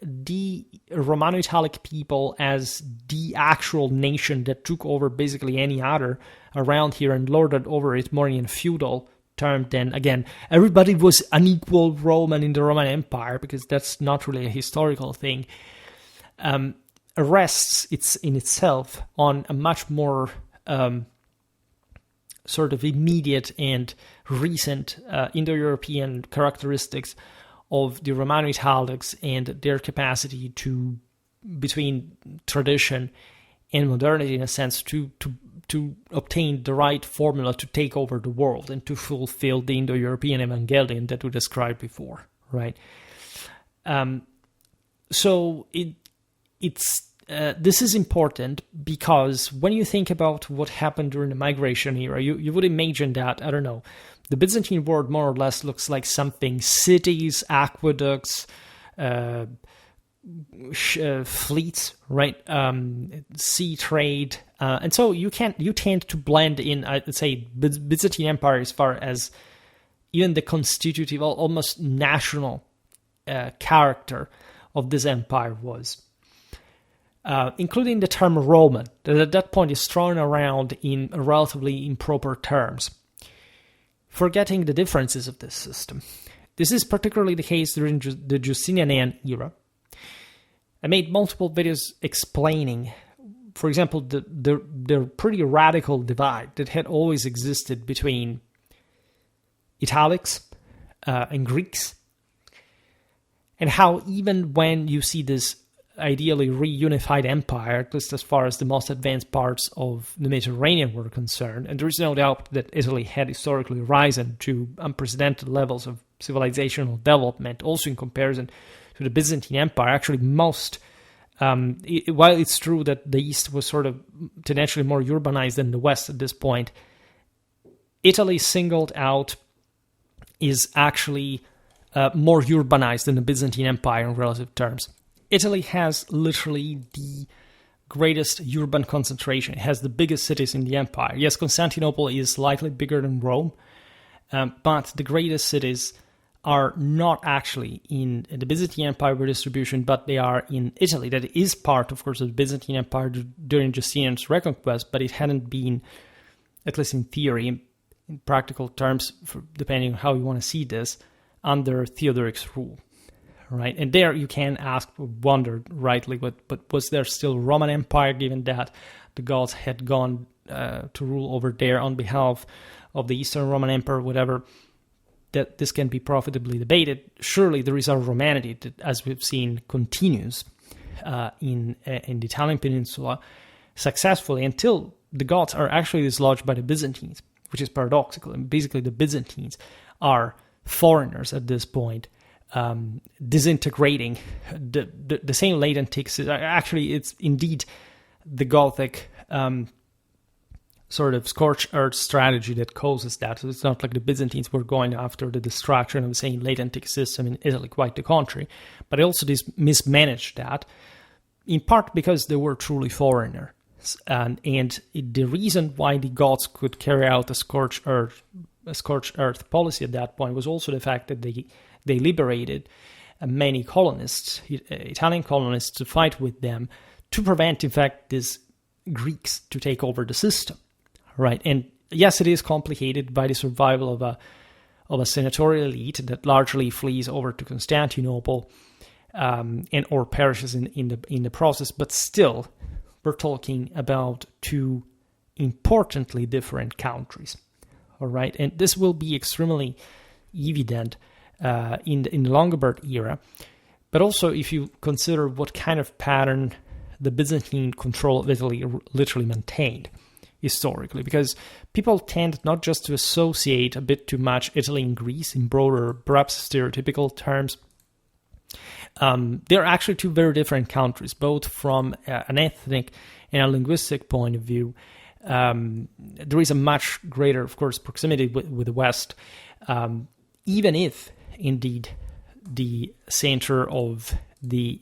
The Romano-Italic people as the actual nation that took over basically any other around here and lorded over it more in feudal term than, again, everybody was an equal Roman in the Roman Empire, because that's not really a historical thing, rests in itself on a much more sort of immediate and recent Indo-European characteristics of the Romano-Italics and their capacity to, between tradition and modernity in a sense, to obtain the right formula to take over the world and to fulfill the Indo-European Evangelion that we described before, right? So this is important because when you think about what happened during the migration era, you would imagine that, I don't know, the Byzantine world more or less looks like something: cities, aqueducts, fleets, right? Sea trade, and so you tend to blend in, I'd say, Byzantine Empire as far as even the constitutive, almost national character of this empire was. Including the term Roman, that at that point is thrown around in relatively improper terms, forgetting the differences of this system. This is particularly the case during the Justinian era, I made multiple videos explaining, for example, the pretty radical divide that had always existed between Italics and Greeks, and how even when you see this ideally reunified empire, at least as far as the most advanced parts of the Mediterranean were concerned, and there is no doubt that Italy had historically risen to unprecedented levels of civilizational development, also in comparison to the Byzantine Empire. Actually, while it's true that the East was sort of tendency more urbanized than the West at this point, Italy singled out is actually more urbanized than the Byzantine Empire in relative terms. Italy has literally the greatest urban concentration. It has the biggest cities in the empire. Yes, Constantinople is slightly bigger than Rome, but the greatest cities are not actually in the Byzantine Empire redistribution, but they are in Italy. That is part, of course, of the Byzantine Empire during Justinian's reconquest, but it hadn't been, at least in theory, in practical terms, depending on how you want to see this, under Theodoric's rule. Right, and there you can wonder rightly, but was there still Roman Empire, given that the Goths had gone to rule over there on behalf of the Eastern Roman Empire, whatever? That this can be profitably debated. Surely there is a Romanity that, as we've seen, continues in the Italian peninsula successfully until the Goths are actually dislodged by the Byzantines, which is paradoxical. And basically, the Byzantines are foreigners at this point. Disintegrating the same latent ticks. Actually, it's indeed the Gothic sort of scorched earth strategy that causes that. So it's not like the Byzantines were going after the destruction of the same latent tick system in Italy, quite the contrary. But also mismanaged that, in part because they were truly foreigners. And the reason why the Goths could carry out a scorched earth policy at that point was also the fact that they liberated many colonists, Italian colonists, to fight with them to prevent, in fact, these Greeks to take over the system, right? And yes, it is complicated by the survival of a senatorial elite that largely flees over to Constantinople and or perishes in the process. But still, we're talking about two importantly different countries, all right? And this will be extremely evident in the Longobard era, but also if you consider what kind of pattern the Byzantine control of Italy literally maintained historically, because people tend not just to associate a bit too much Italy and Greece in broader, perhaps stereotypical terms. They're actually two very different countries, both from an ethnic and a linguistic point of view. There is a much greater, of course, proximity with the West, even if indeed the center of the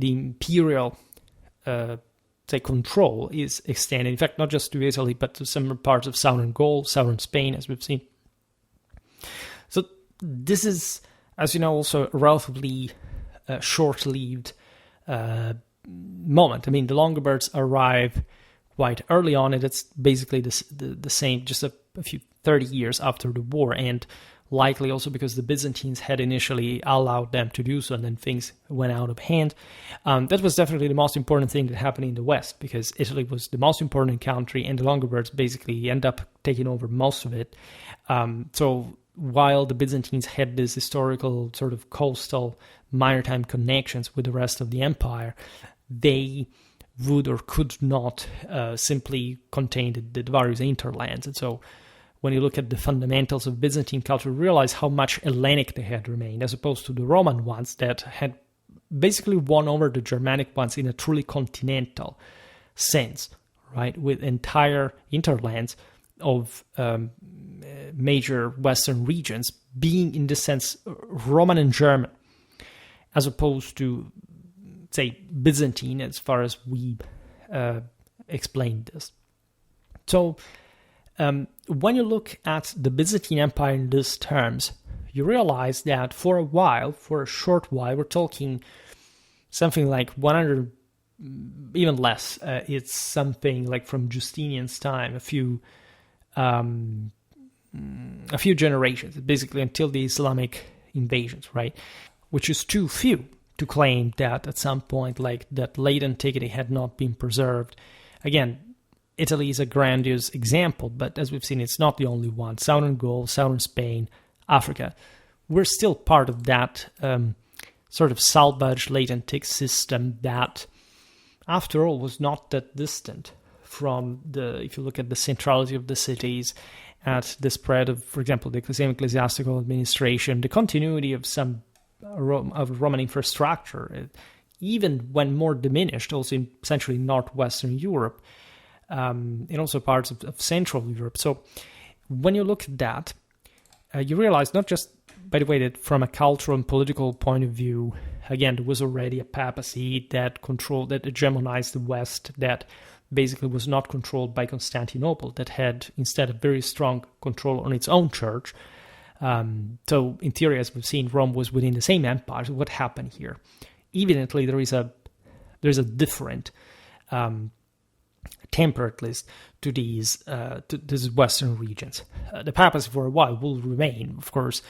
imperial control is extended, in fact, not just to Italy, but to some parts of southern Gaul, southern Spain, as we've seen. So this is, as you know, also a relatively short-lived moment. I mean, the Longobards arrive quite early on, and it's basically the same, just a few 30 years after the war, and likely also because the Byzantines had initially allowed them to do so, and then things went out of hand. That was definitely the most important thing that happened in the West, because Italy was the most important country, and the Longobards basically end up taking over most of it. So while the Byzantines had this historical sort of coastal maritime connections with the rest of the empire, they would or could not simply contain the various interlands. And so when you look at the fundamentals of Byzantine culture, you realize how much Hellenic they had remained, as opposed to the Roman ones that had basically won over the Germanic ones in a truly continental sense, right? With entire interlands of major Western regions being, in this sense, Roman and German, as opposed to, say, Byzantine, as far as we explained this. So when you look at the Byzantine Empire in these terms, you realize that for a short while, we're talking something like 100, even less. It's something like from Justinian's time, a few generations, basically until the Islamic invasions, right? Which is too few to claim that at some point, like that late antiquity had not been preserved. Again, Italy is a grandiose example, but as we've seen, it's not the only one. Southern Gaul, southern Spain, Africa, we're still part of that sort of salvaged late antique system that, after all, was not that distant from if you look at the centrality of the cities, at the spread of, for example, the ecclesiastical administration, the continuity of some of Roman infrastructure, even when more diminished, also in essentially northwestern Europe, and also parts of Central Europe. So when you look at that, you realize not just, by the way, that from a cultural and political point of view, again, there was already a papacy that hegemonized the West, that basically was not controlled by Constantinople, that had instead a very strong control on its own church. So in theory, as we've seen, Rome was within the same empire. So what happened here? Evidently, there's a different temper, at least, to these western regions. The papacy for a while will remain, of course,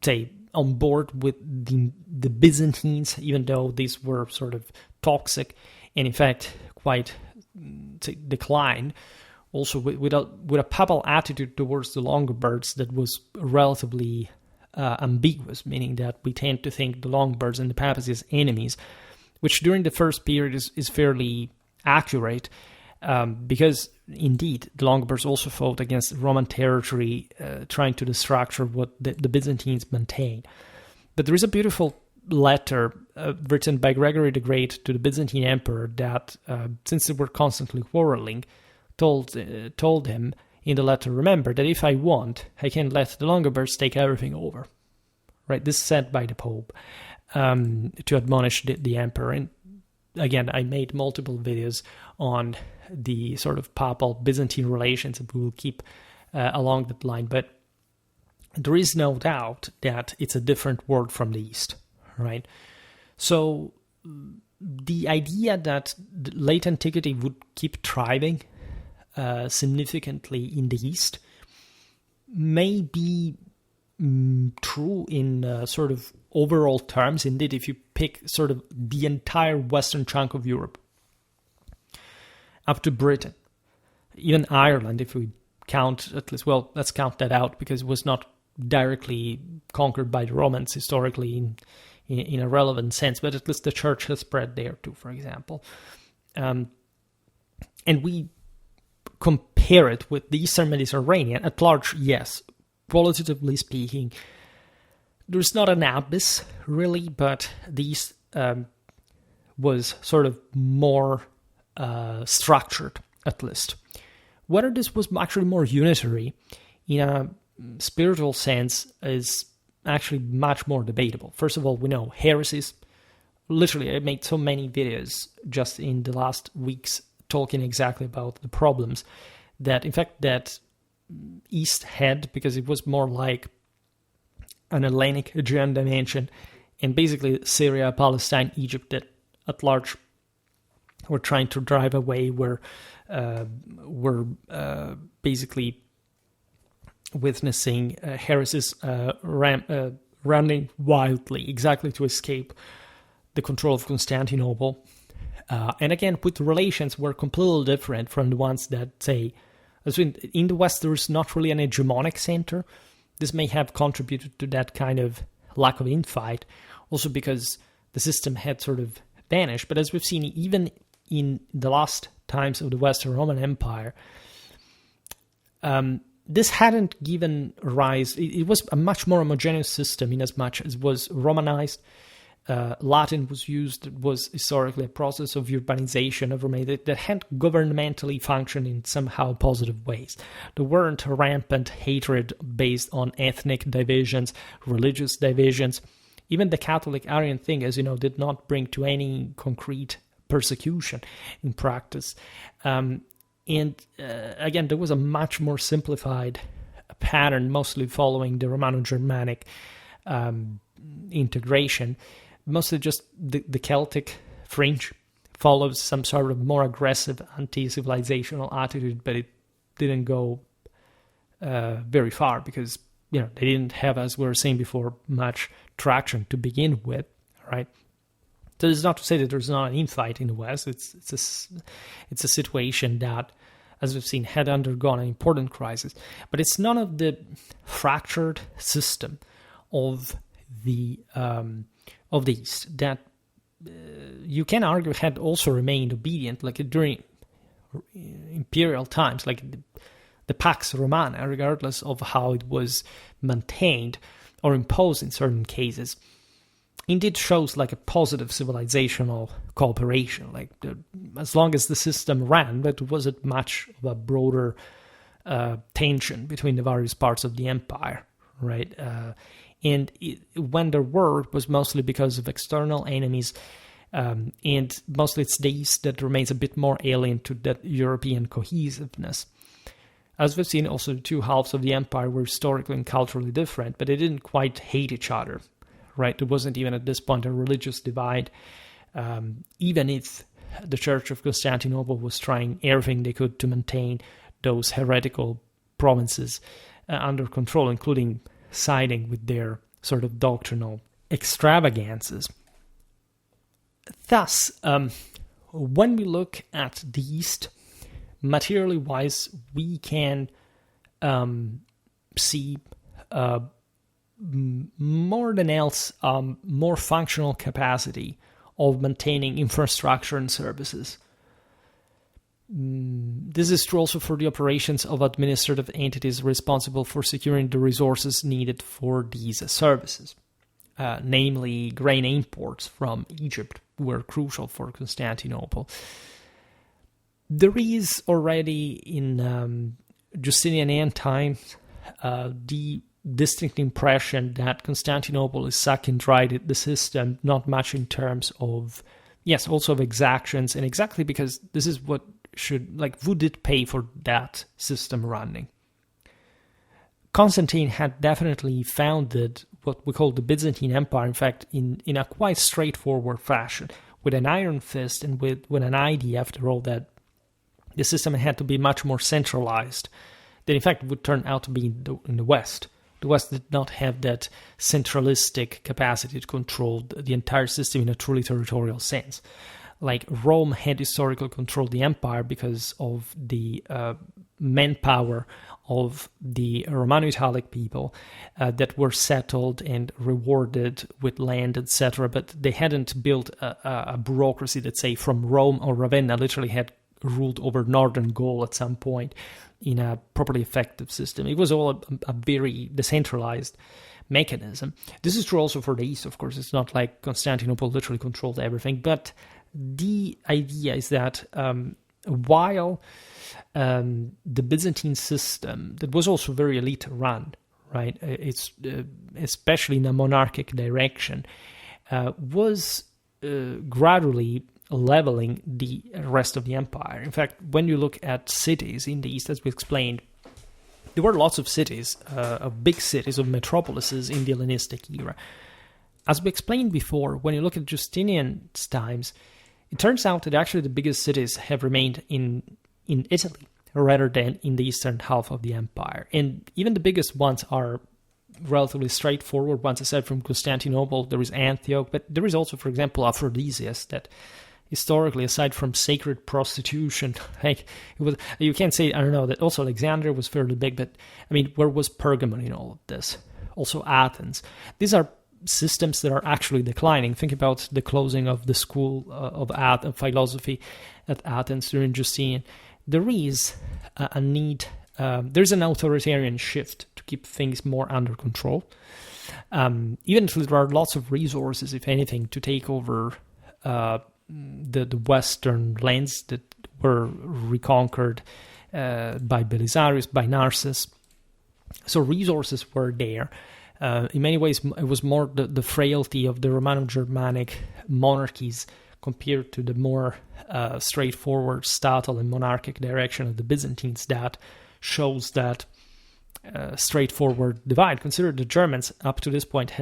say, on board with the Byzantines, even though these were sort of toxic and in fact quite declined. Also with a papal attitude towards the Longobards that was relatively ambiguous, meaning that we tend to think the Longobards and the papacy as enemies, which during the first period is fairly accurate, because indeed the Longobards also fought against Roman territory, trying to destructure what the Byzantines maintained. But there is a beautiful letter written by Gregory the Great to the Byzantine emperor that, since they were constantly quarreling, told him in the letter, remember that if I want, I can let the Longobards take everything over. Right? This is said by the Pope to admonish the emperor. And again, I made multiple videos on the sort of papal-Byzantine relations, and we will keep along that line. But there is no doubt that it's a different world from the East, right? So the idea that the late antiquity would keep thriving significantly in the East may be true in sort of overall terms. Indeed, if you pick sort of the entire western chunk of Europe, up to Britain, even Ireland, if we count at least, well, let's count that out because it was not directly conquered by the Romans historically in a relevant sense, but at least the church has spread there too, for example. And we compare it with the Eastern Mediterranean at large, yes, qualitatively speaking, there's not an abyss really, but the East was sort of more structured, at least. Whether this was actually more unitary in a spiritual sense is actually much more debatable. First of all, we know heresies. Literally, I made so many videos just in the last weeks talking exactly about the problems that, in fact, that East had, because it was more like an Hellenic Aegean dimension, and basically Syria, Palestine, Egypt that at large were trying to drive away, were basically witnessing heresies running wildly, exactly to escape the control of Constantinople. And again, with relations were completely different from the ones that, say, in the West, there is not really an hegemonic center. This may have contributed to that kind of lack of infight, also because the system had sort of vanished. But as we've seen, even in the last times of the Western Roman Empire, this hadn't given rise. It was a much more homogeneous system in as much as it was Romanized. Latin was used. It was historically a process of urbanization of Romania that had governmentally functioned in somehow positive ways. There weren't rampant hatred based on ethnic divisions, religious divisions. Even the Catholic Arian thing, as you know, did not bring to any concrete persecution in practice. And again, there was a much more simplified pattern, mostly following the Romano-Germanic integration. Mostly just the Celtic fringe follows some sort of more aggressive anti-civilizational attitude, but it didn't go very far because, you know, they didn't have, as we were saying before, much traction to begin with, right? So this is not to say that there's not an infight in the West. It's a situation that, as we've seen, had undergone an important crisis. But it's none of the fractured system of the East that you can argue had also remained obedient, like during imperial times, like the Pax Romana, regardless of how it was maintained or imposed in certain cases, indeed shows like a positive civilizational cooperation. Like as long as the system ran, but it wasn't much of a broader tension between the various parts of the empire, right? When there were, it was mostly because of external enemies, and mostly it's the East that remains a bit more alien to that European cohesiveness. As we've seen, also the two halves of the empire were historically and culturally different, but they didn't quite hate each other, right? There wasn't even at this point a religious divide, even if the Church of Constantinople was trying everything they could to maintain those heretical provinces under control, including siding with their sort of doctrinal extravagances. Thus, when we look at the East, materially wise, we can see more than else more functional capacity of maintaining infrastructure and services. This is true also for the operations of administrative entities responsible for securing the resources needed for these services. Namely, grain imports from Egypt were crucial for Constantinople. There is already in Justinian times the distinct impression that Constantinople is sucking dry the system, not much in terms of, yes, also of exactions, and exactly because this is what who did pay for that system running? Constantine had definitely founded what we call the Byzantine Empire, in fact, in a quite straightforward fashion, with an iron fist and with an idea, after all, that the system had to be much more centralized than, in fact, would turn out to be in the West. The West did not have that centralistic capacity to control the entire system in a truly territorial sense. Like Rome had historically controlled the empire because of the manpower of the Romano-Italic people that were settled and rewarded with land, etc. But they hadn't built a bureaucracy that, say, from Rome or Ravenna literally had ruled over northern Gaul at some point in a properly effective system. It was all a very decentralized mechanism. This is true also for the East, of course. It's not like Constantinople literally controlled everything, but the idea is that while the Byzantine system, that was also very elite run, right? It's especially in a monarchic direction, was gradually leveling the rest of the empire. In fact, when you look at cities in the East, as we explained, there were lots of cities, of big cities, of metropolises in the Hellenistic era. As we explained before, when you look at Justinian's times, it turns out that actually the biggest cities have remained in Italy rather than in the eastern half of the empire. And even the biggest ones are relatively straightforward ones. Aside from Constantinople, there is Antioch, but there is also, for example, Aphrodisias, that historically, aside from sacred prostitution, like it was, you can't say, I don't know, that also Alexandria was fairly big, but I mean, where was Pergamon in all of this? Also Athens. These are systems that are actually declining. Think about the closing of the school of philosophy at Athens during Justinian. There is a need, there's an authoritarian shift to keep things more under control. Even if there are lots of resources, if anything, to take over the Western lands that were reconquered by Belisarius, by Narses. So resources were there. In many ways, it was more the frailty of the Romano-Germanic monarchies compared to the more straightforward statal and monarchic direction of the Byzantines that shows that straightforward divide. Consider the Germans up to this point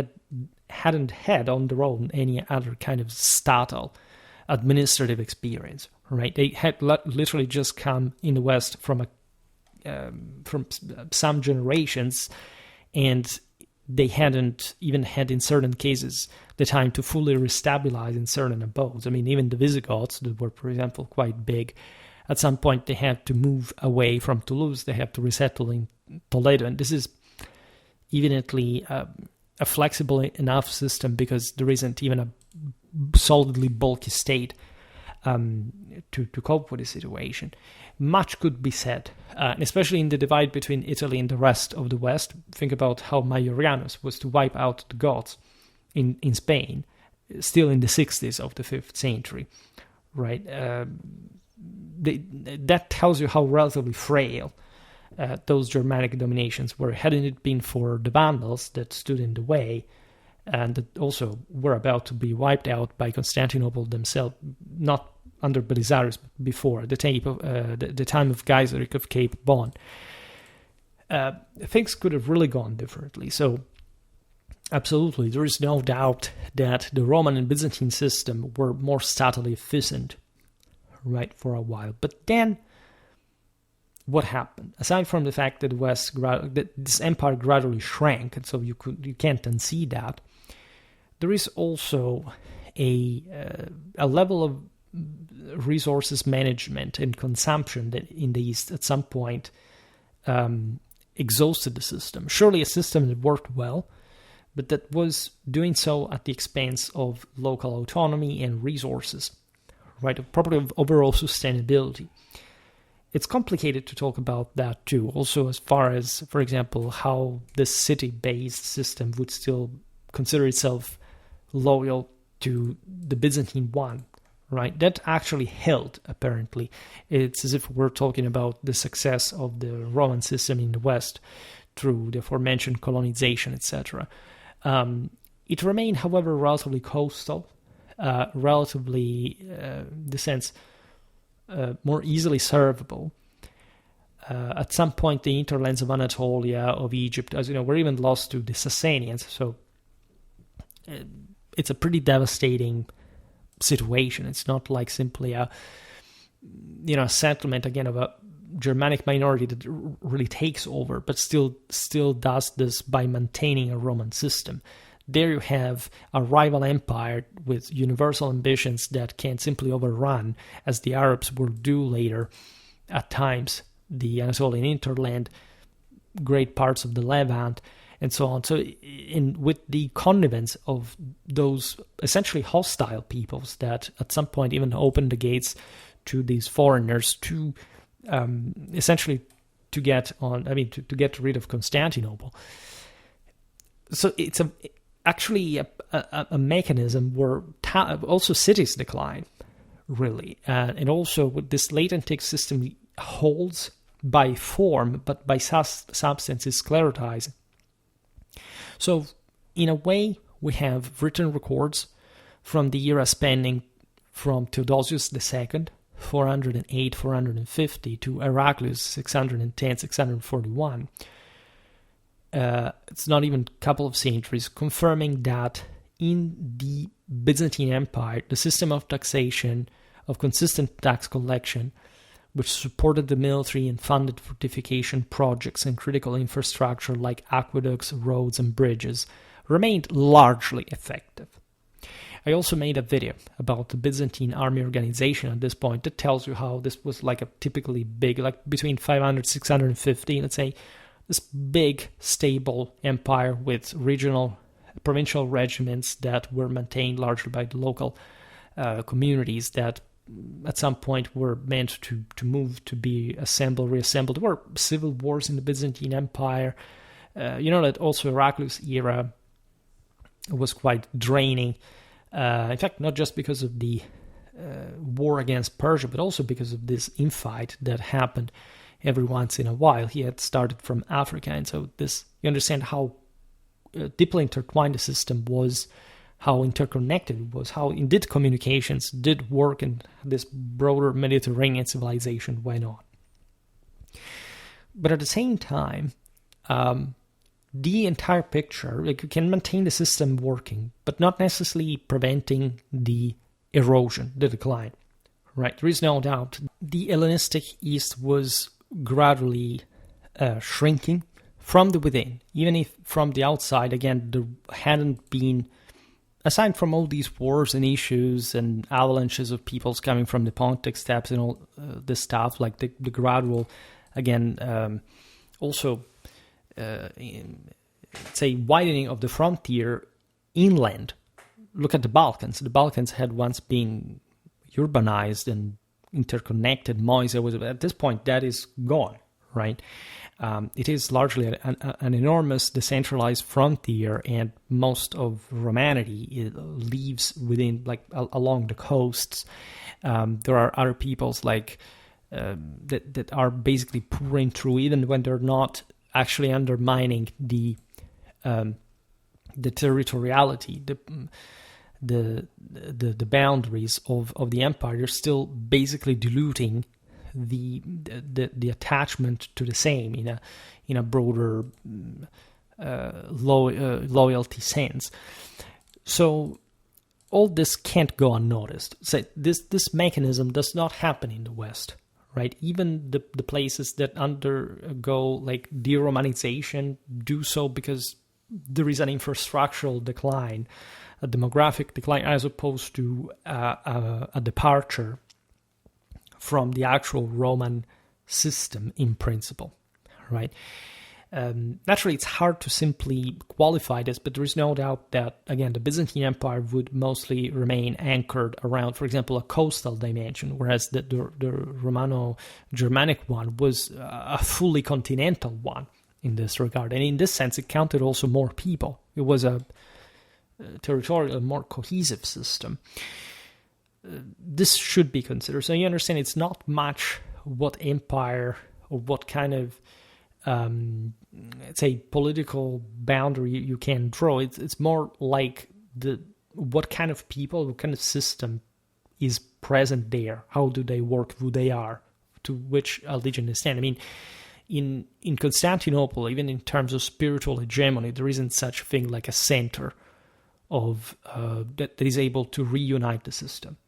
hadn't had on their own any other kind of statal administrative experience, right? They had literally just come in the West from some generations, and they hadn't even had, in certain cases, the time to fully restabilize in certain abodes. I mean, even the Visigoths, that were, for example, quite big, at some point they had to move away from Toulouse. They had to resettle in Toledo. And this is evidently a flexible enough system because there isn't even a solidly bulky state to cope with the situation. Much could be said, especially in the divide between Italy and the rest of the West. Think about how Majorianus was to wipe out the Goths in Spain, still in the 60s of the 5th century, right? That tells you how relatively frail those Germanic dominations were. Hadn't it been for the Vandals that stood in the way, and that also were about to be wiped out by Constantinople themselves, not under Belisarius, but before the time of Gaiseric of Cape Bon, things could have really gone differently. So, absolutely, there is no doubt that the Roman and Byzantine system were more statally efficient, right, for a while. But then, what happened? Aside from the fact that that this empire gradually shrank, and so you can't unsee that, there is also a level of resources management and consumption that in the East at some point exhausted the system. Surely a system that worked well, but that was doing so at the expense of local autonomy and resources, right? Property of overall sustainability. It's complicated to talk about that too. Also, as far as, for example, how the city-based system would still consider itself loyal to the Byzantine one, right? That actually held, apparently. It's as if we're talking about the success of the Roman system in the West through the aforementioned colonization, etc. It remained, however, relatively coastal, relatively, in the sense, more easily servable. At some point, the hinterlands of Anatolia, of Egypt, as you know, were even lost to the Sasanians. So it's a pretty devastating situation. It's not like simply a settlement again of a Germanic minority that really takes over, but still does this by maintaining a Roman system. There you have a rival empire with universal ambitions that can't simply overrun, as the Arabs will do later at times, the Anatolian hinterland, great parts of the Levant, and so on. So with the connivance of those essentially hostile peoples that at some point even opened the gates to these foreigners to essentially to get rid of Constantinople. So it's actually a mechanism where also cities decline, really. And also with this latent system holds by form, but by substance is sclerotizing. So in a way, we have written records from the era spanning from Theodosius II, 408-450, to Heraclius, 610-641. It's not even a couple of centuries, confirming that in the Byzantine Empire, the system of taxation, of consistent tax collection, which supported the military and funded fortification projects and critical infrastructure like aqueducts, roads, and bridges, remained largely effective. I also made a video about the Byzantine army organization at this point that tells you how this was like a typically big, like between 500, 650, let's say, this big, stable empire with regional, provincial regiments that were maintained largely by the local communities that at some point were meant to move to be assembled, reassembled. There were civil wars in the Byzantine Empire. That also Heraclius' era was quite draining. In fact, not just because of the war against Persia, but also because of this infight that happened every once in a while. He had started from Africa, and so you understand how deeply intertwined the system was, how interconnected it was, how indeed communications did work, and this broader Mediterranean civilization went on. But at the same time, the entire picture, like you can maintain the system working, but not necessarily preventing the erosion, the decline. Right? There is no doubt the Hellenistic East was gradually shrinking from the within, even if from the outside, again, there hadn't been, aside from all these wars and issues and avalanches of peoples coming from the Pontic steppes and all this stuff, like the gradual, again, also, say, widening of the frontier inland. Look at the Balkans. The Balkans had once been urbanized and interconnected. Moesia was, at this point, that is gone, right? It is largely an enormous decentralized frontier, and most of Romanity lives within, like, along the coasts. There are other peoples like that are basically pouring through, even when they're not actually undermining the territoriality, the boundaries of the empire. They're still basically diluting the attachment to the same in a broader loyalty sense. So all this can't go unnoticed. So this mechanism does not happen in the West, right? Even the places that undergo like de-Romanization do so because there is an infrastructural decline, a demographic decline, as opposed to a departure from the actual Roman system in principle, right? Naturally, it's hard to simply qualify this, but there is no doubt that, again, the Byzantine Empire would mostly remain anchored around, for example, a coastal dimension, whereas the Romano-Germanic one was a fully continental one in this regard. And in this sense, it counted also more people. It was a territorial, more cohesive system. This should be considered. So you understand it's not much what empire or what kind of, say, political boundary you can draw. It's more like what kind of people, what kind of system is present there. How do they work, who they are, to which allegiance they stand. I mean, in Constantinople, even in terms of spiritual hegemony, there isn't such a thing like a center of that is able to reunite the system.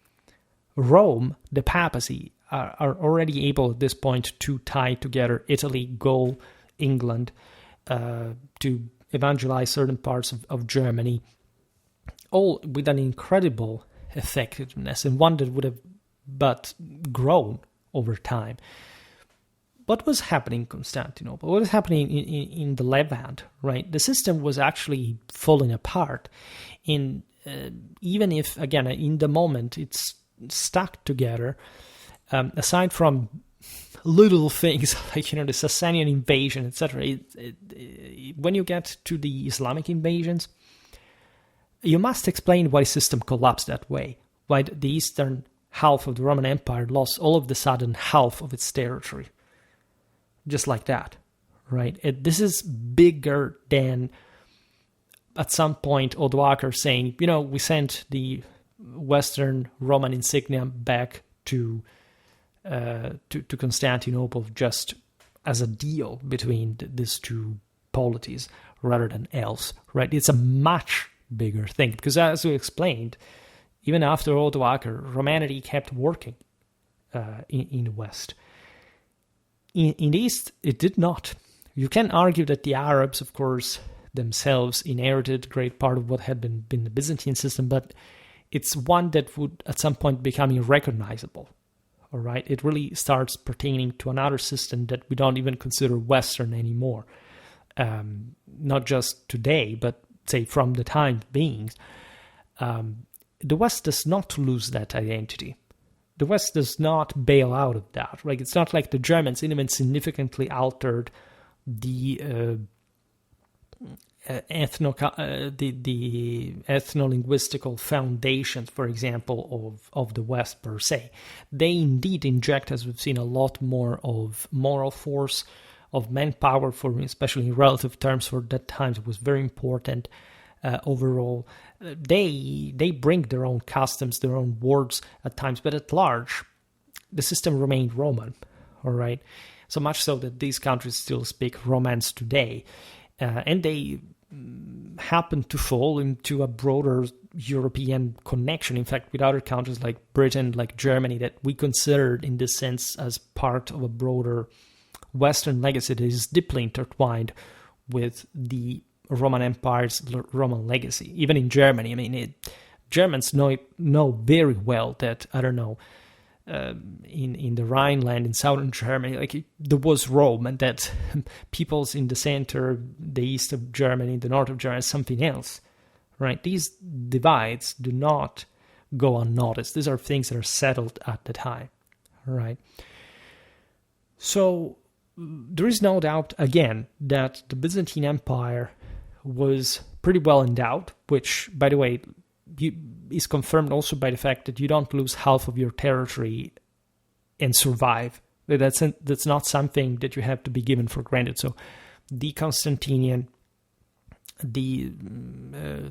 Rome, the papacy, are already able at this point to tie together Italy, Gaul, England, to evangelize certain parts of Germany, all with an incredible effectiveness, and one that would have but grown over time. What was happening in Constantinople? What was happening in the Levant, right? The system was actually falling apart. Even if, again, in the moment it's stuck together, aside from little things like, the Sasanian invasion, etc., when you get to the Islamic invasions, you must explain why the system collapsed that way, why the eastern half of the Roman Empire lost all of the sudden half of its territory. Just like that, right? This is bigger than, at some point, Odoacer saying, we sent the Western Roman insignia back to Constantinople just as a deal between these two polities rather than else, right? It's a much bigger thing because, as we explained, even after Odoacer, Romanity kept working in the West. In the East, it did not. You can argue that the Arabs, of course, themselves inherited a great part of what had been the Byzantine system, but it's one that would at some point become irrecognizable. All right, it really starts pertaining to another system that we don't even consider Western anymore. Not just today, but say from the time being. The West does not lose that identity. The West does not bail out of that, right? It's not like the Germans even significantly altered the ethno-linguistical foundations, for example, of the West per se. They indeed inject, as we've seen, a lot more of moral force, of manpower, especially in relative terms for that time. It was very important. Overall, they bring their own customs, their own words at times, but at large, the system remained Roman, all right? So much so that these countries still speak Romance today, and they happen to fall into a broader European connection, in fact, with other countries like Britain, like Germany, that we considered in this sense as part of a broader Western legacy that is deeply intertwined with the Roman Empire's Roman legacy. Even in Germany, I mean, Germans know very well that, I don't know, in the Rhineland, in southern Germany, like there was Rome, and that peoples in the center, the east of Germany, the north of Germany, something else, right? These divides do not go unnoticed. These are things that are settled at the time, right? So there is no doubt, again, that the Byzantine Empire was pretty well endowed, which, by the way, is confirmed also by the fact that you don't lose half of your territory and survive. That's not something that you have to be given for granted. So the Constantinian, the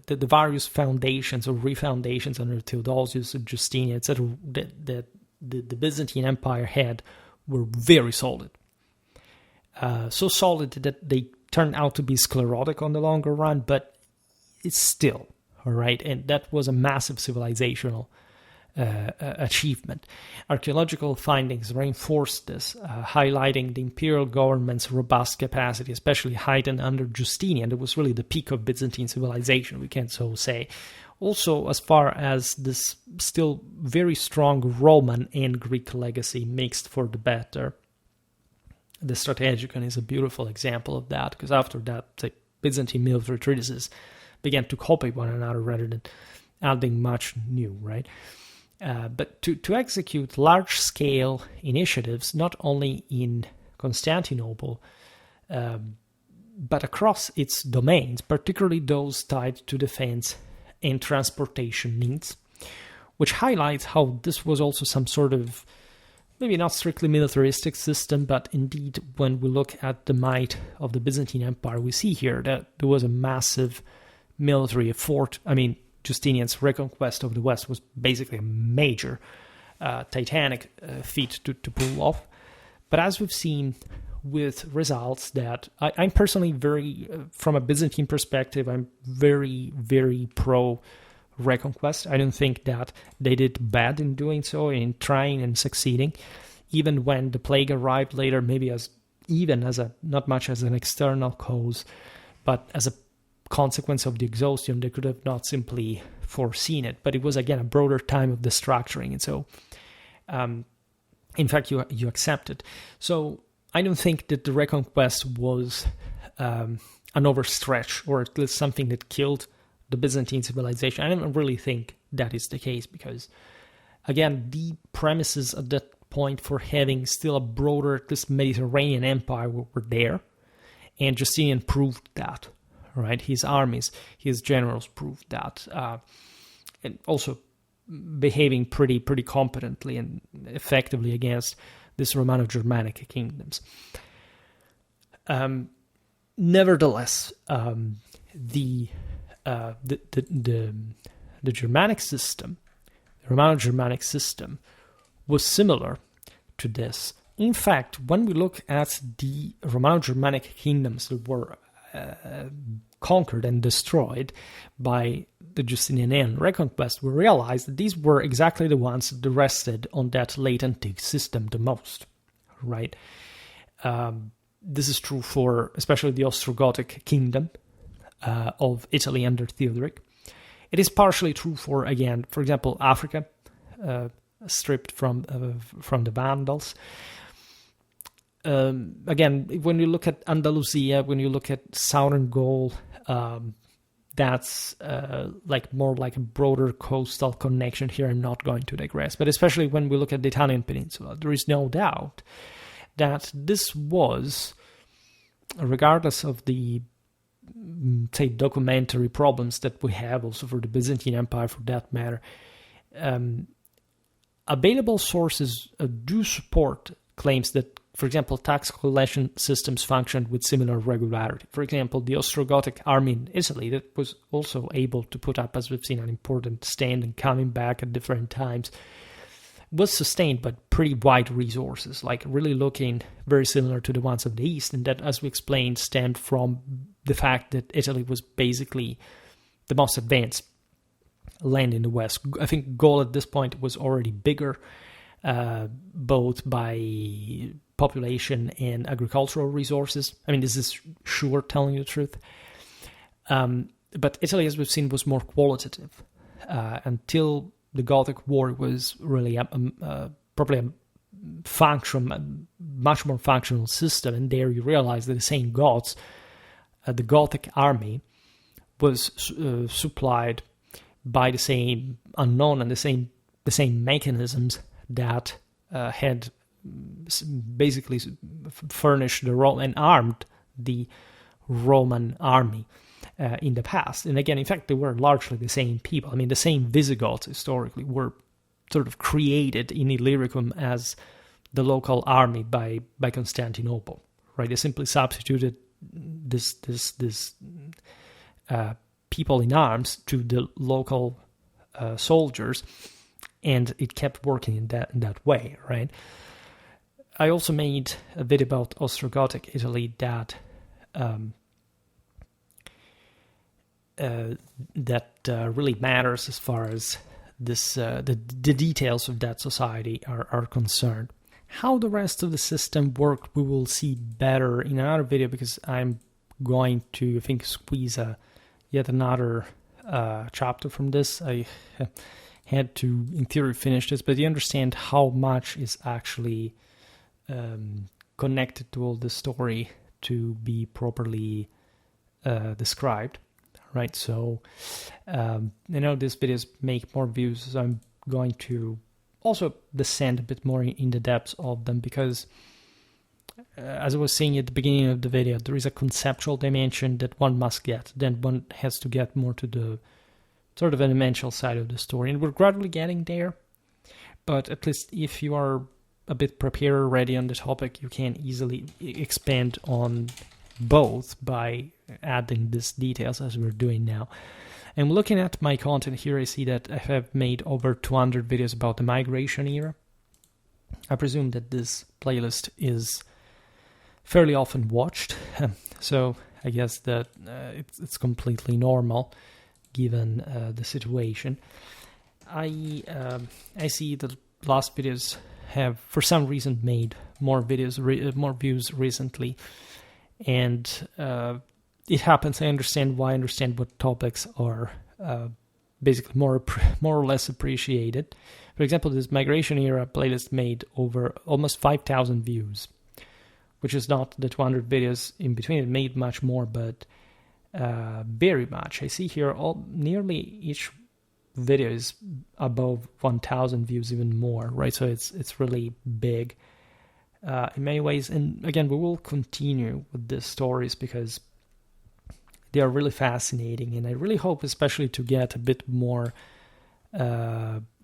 various foundations or refoundations under Theodosius and Justinian, etc., that the Byzantine Empire had were very solid. So solid that they turned out to be sclerotic on the longer run, but it's still, all right, and that was a massive civilizational achievement. Archaeological findings reinforced this, highlighting the imperial government's robust capacity, especially heightened under Justinian. It was really the peak of Byzantine civilization, we can so say. Also, as far as this still very strong Roman and Greek legacy mixed for the better. The Strategicon is a beautiful example of that, because after that, the Byzantine military treatises began to copy one another rather than adding much new, right? But to execute large-scale initiatives, not only in Constantinople, but across its domains, particularly those tied to defense and transportation needs, which highlights how this was also some sort of, maybe not strictly militaristic system, but indeed when we look at the might of the Byzantine Empire, we see here that there was a massive military effort. I mean, Justinian's reconquest of the West was basically a major, titanic feat to pull off. But as we've seen with results that I'm personally very, from a Byzantine perspective, I'm very, very pro Reconquest. I don't think that they did bad in doing so, in trying and succeeding, even when the plague arrived later, maybe as not much as an external cause, but as a consequence of the exhaustion. They could have not simply foreseen it, but it was, again, a broader time of destructuring, and so in fact you accept it. So I don't think that the Reconquest was an overstretch, or at least something that killed the Byzantine civilization. I don't really think that is the case, because, again, the premises at that point for having still a broader, at least Mediterranean empire were there, and Justinian proved that, right? His armies, his generals proved that, and also behaving pretty competently and effectively against these Romano-Germanic kingdoms. Nevertheless, the Germanic system, the Romano-Germanic system, was similar to this. In fact, when we look at the Romano-Germanic kingdoms that were conquered and destroyed by the Justinian Reconquest, we realize that these were exactly the ones that rested on that late antique system the most, right? This is true for especially the Ostrogothic kingdom of Italy under Theodoric. It is partially true for, again, for example, Africa, stripped from the Vandals. Again, when you look at Andalusia, when you look at southern Gaul, that's more like a broader coastal connection here. I'm not going to digress, but especially when we look at the Italian peninsula, there is no doubt that this was, regardless of the, say, documentary problems that we have also for the Byzantine Empire for that matter, available sources do support claims that, for example, tax collection systems functioned with similar regularity. For example, the Ostrogothic army in Italy that was also able to put up, as we've seen, an important stand and coming back at different times, was sustained by pretty wide resources, like really looking very similar to the ones of the East, and that, as we explained, stemmed from the fact that Italy was basically the most advanced land in the West. I think Gaul at this point was already bigger, both by population and agricultural resources. I mean, this is sure telling the truth. But Italy, as we've seen, was more qualitative until the Gothic War was really probably a much more functional system. And there you realize that the same Goths, the Gothic army, was supplied by the same unknown and the same mechanisms that had basically furnished and armed the Roman army in the past. And again, in fact, they were largely the same people. I mean, the same Visigoths historically were sort of created in Illyricum as the local army by Constantinople, right? They simply substituted this people in arms to the local soldiers, and it kept working in that way, right? I also made a video about Ostrogothic Italy that really matters as far as this the details of that society are concerned. How the rest of the system worked, we will see better in another video, because I'm going to, I think, squeeze yet another chapter from this. I had to, in theory, finish this, but you understand how much is actually connected to all the story to be properly described, right? So, these videos make more views, so I'm going to also descend a bit more in the depths of them, because as I was saying at the beginning of the video, there is a conceptual dimension that one must get. Then one has to get more to the sort of elemental side of the story. And we're gradually getting there. But at least if you are a bit prepared already on the topic, you can easily expand on both by adding these details as we're doing now. And looking at my content here, I see that I have made over 200 videos about the migration era. I presume that this playlist is fairly often watched, so I guess that it's completely normal given the situation. I see the last videos have, for some reason, made more views recently, and it happens. I understand why. I understand what topics are basically more or less appreciated. For example, this migration era playlist made over almost 5,000 views, which is not the 200 videos in between. It made much more, but very much. I see here nearly each video is above 1,000 views, even more, right? So it's really big in many ways. And again, we will continue with these stories because they are really fascinating, and I really hope especially to get a bit more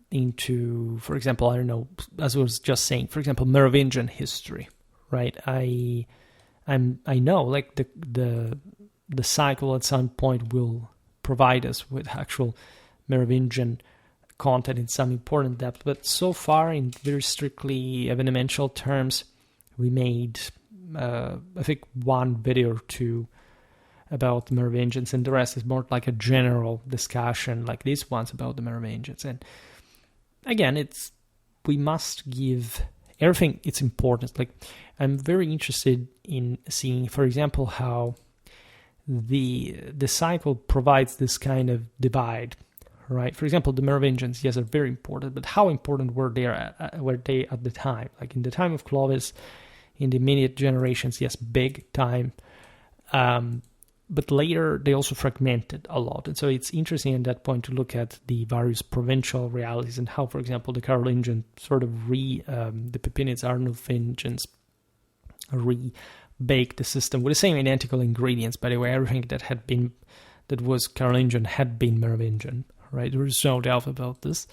into, for example, I don't know, as I was just saying, for example, Merovingian history, right? I know like the cycle at some point will provide us with actual Merovingian content in some important depth, but so far in very strictly evidential terms, we made I think one video or two about the Merovingians, and the rest is more like a general discussion like these ones about the Merovingians. And again, we must give everything its importance. Like, I'm very interested in seeing, for example, how the cycle provides this kind of divide, right? For example, the Merovingians, yes, are very important, but how important were they at the time? Like in the time of Clovis, in the immediate generations, yes, big time. But later, they also fragmented a lot. And so it's interesting at that point to look at the various provincial realities and how, for example, the Carolingians sort of the Pipinids, Arnulfingians rebaked the system with the same identical ingredients. By the way, everything that was Carolingian had been Merovingian, right? There is no doubt about this.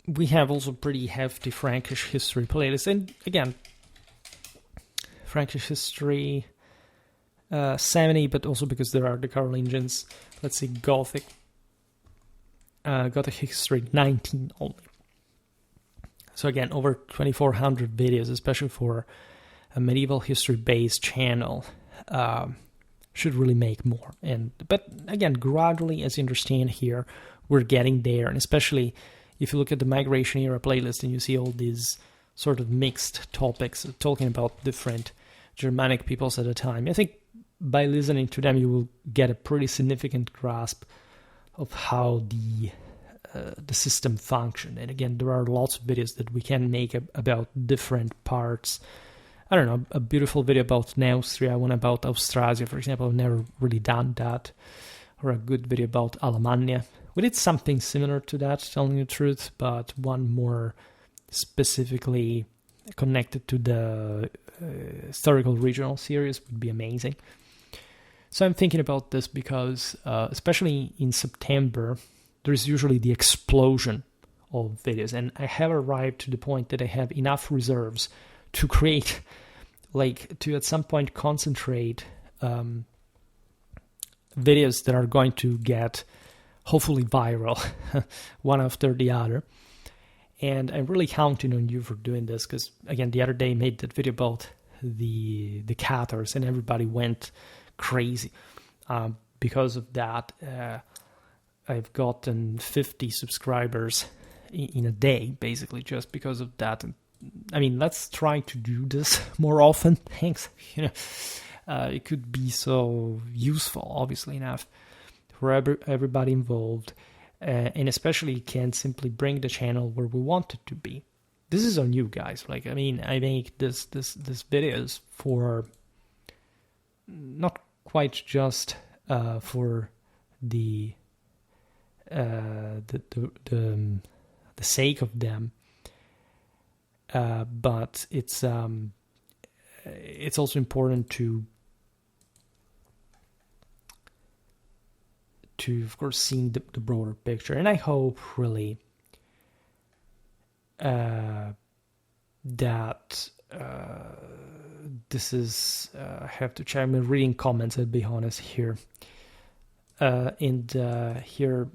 We have also pretty hefty Frankish history playlists. And again, Frankish history 70, but also because there are the Carolingians. Let's see, Gothic history 19 only. So again, over 2,400 videos, especially for a medieval history-based channel, should really make more. But again, gradually, as you understand here, we're getting there, and especially if you look at the migration era playlist and you see all these sort of mixed topics, talking about different Germanic peoples at a time. I think by listening to them, you will get a pretty significant grasp of how the system functioned. And again, there are lots of videos that we can make about different parts. I don't know, a beautiful video about Neustria, one about Austrasia, for example. I've never really done that. Or a good video about Alemannia. We did something similar to that, telling the truth, but one more specifically connected to the historical regional series would be amazing. So I'm thinking about this because, especially in September, there's usually the explosion of videos, and I have arrived to the point that I have enough reserves to create, to at some point concentrate videos that are going to get hopefully viral, one after the other. And I'm really counting on you for doing this, because again, the other day I made that video about the Cathars, and everybody went crazy. Because of that, I've gotten 50 subscribers in a day, basically, just because of that. I mean, let's try to do this more often. Thanks. It could be so useful, obviously enough, for everybody involved, and especially can simply bring the channel where we want it to be. This is on you guys. I make this videos for not quite just for the sake of them, but it's also important to of course see the broader picture. And I hope really that this is I have to check. I'm reading comments, I'll be honest here, and here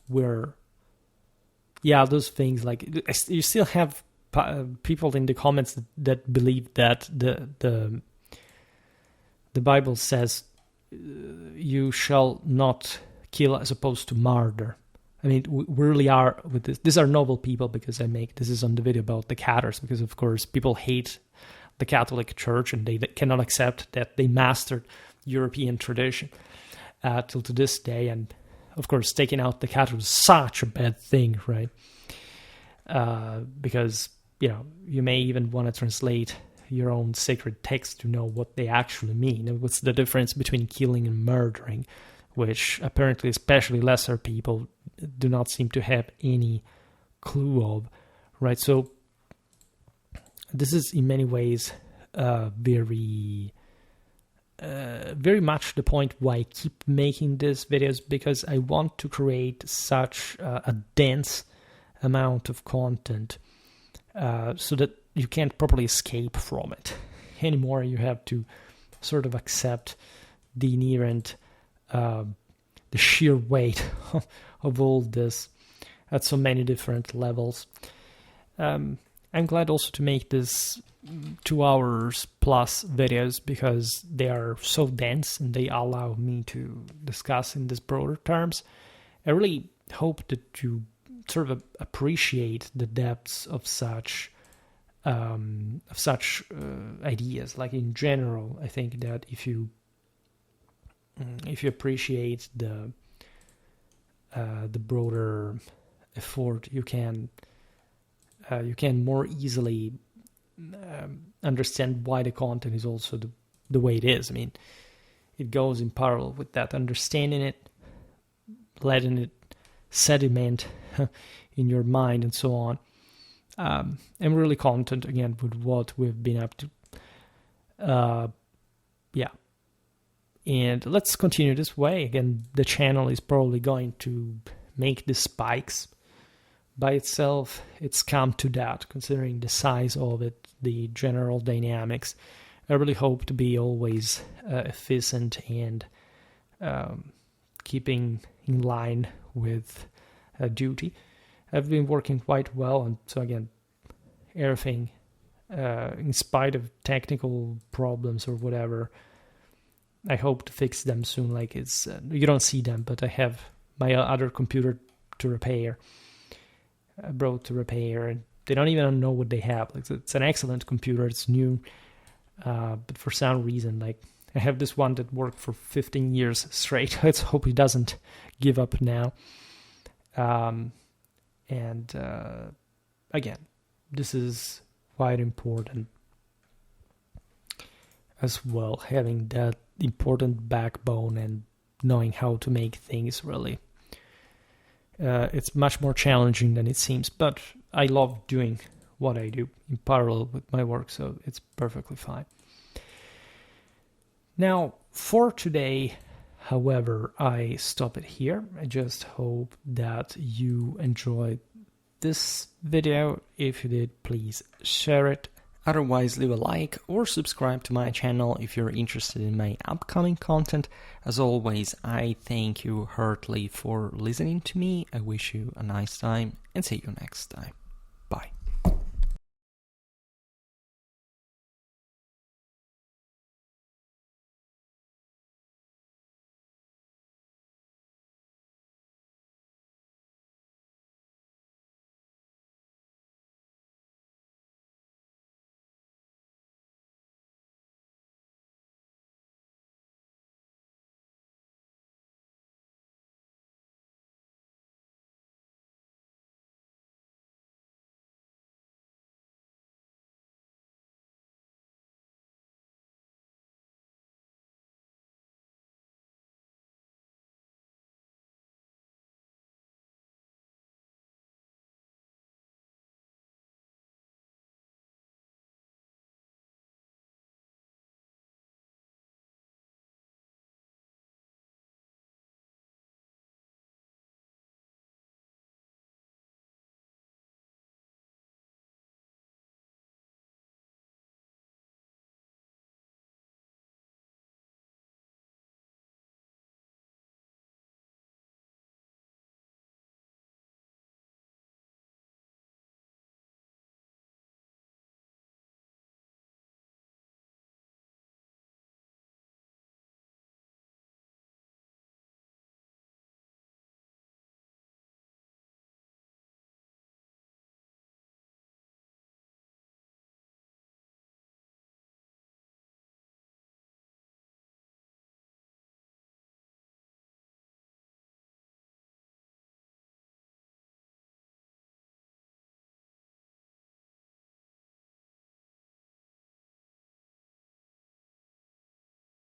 where those things, you still have people in the comments that believe that the Bible says you shall not kill as opposed to murder. I mean, we really are with this. These are noble people, because this is on the video about the Cathars, because of course people hate the Catholic Church and they cannot accept that they mastered European tradition till to this day. And of course, taking out the Cathars is such a bad thing, right? Because, you may even want to translate your own sacred text to know what they actually mean, and what's the difference between killing and murdering, which apparently especially lesser people do not seem to have any clue of, right? So this is in many ways very much the point why I keep making these videos, because I want to create such a dense amount of content so that you can't properly escape from it anymore. You have to sort of accept the inherent, the sheer weight of all this at so many different levels. I'm glad also to make this 2 hours plus videos, because they are so dense and they allow me to discuss in these broader terms. I really hope that you sort of appreciate the depths of such ideas. In general, I think that if you appreciate the broader effort, you can more easily understand why the content is also the way it is. I mean, it goes in parallel with that, understanding it, letting it sediment in your mind, and so on. I'm really content again with what we've been up to. And let's continue this way. Again, the channel is probably going to make the spikes by itself. It's come to that, considering the size of it, the general dynamics. I really hope to be always efficient and keeping in line with duty. I've been working quite well, and so again, everything, in spite of technical problems or whatever, I hope to fix them soon. You don't see them, but I have my other computer to repair, brought to repair, and they don't even know what they have. Like, it's an excellent computer, it's new, but for some reason, like, I have this one that worked for 15 years straight. Let's hope he doesn't give up now. Again, this is quite important as well, having that important backbone and knowing how to make things really. It's much more challenging than it seems, but I love doing what I do in parallel with my work, so it's perfectly fine. Now, for today, however, I stop it here. I just hope that you enjoyed this video. If you did, please share it. Otherwise, leave a like or subscribe to my channel if you're interested in my upcoming content. As always, I thank you heartily for listening to me. I wish you a nice time and see you next time.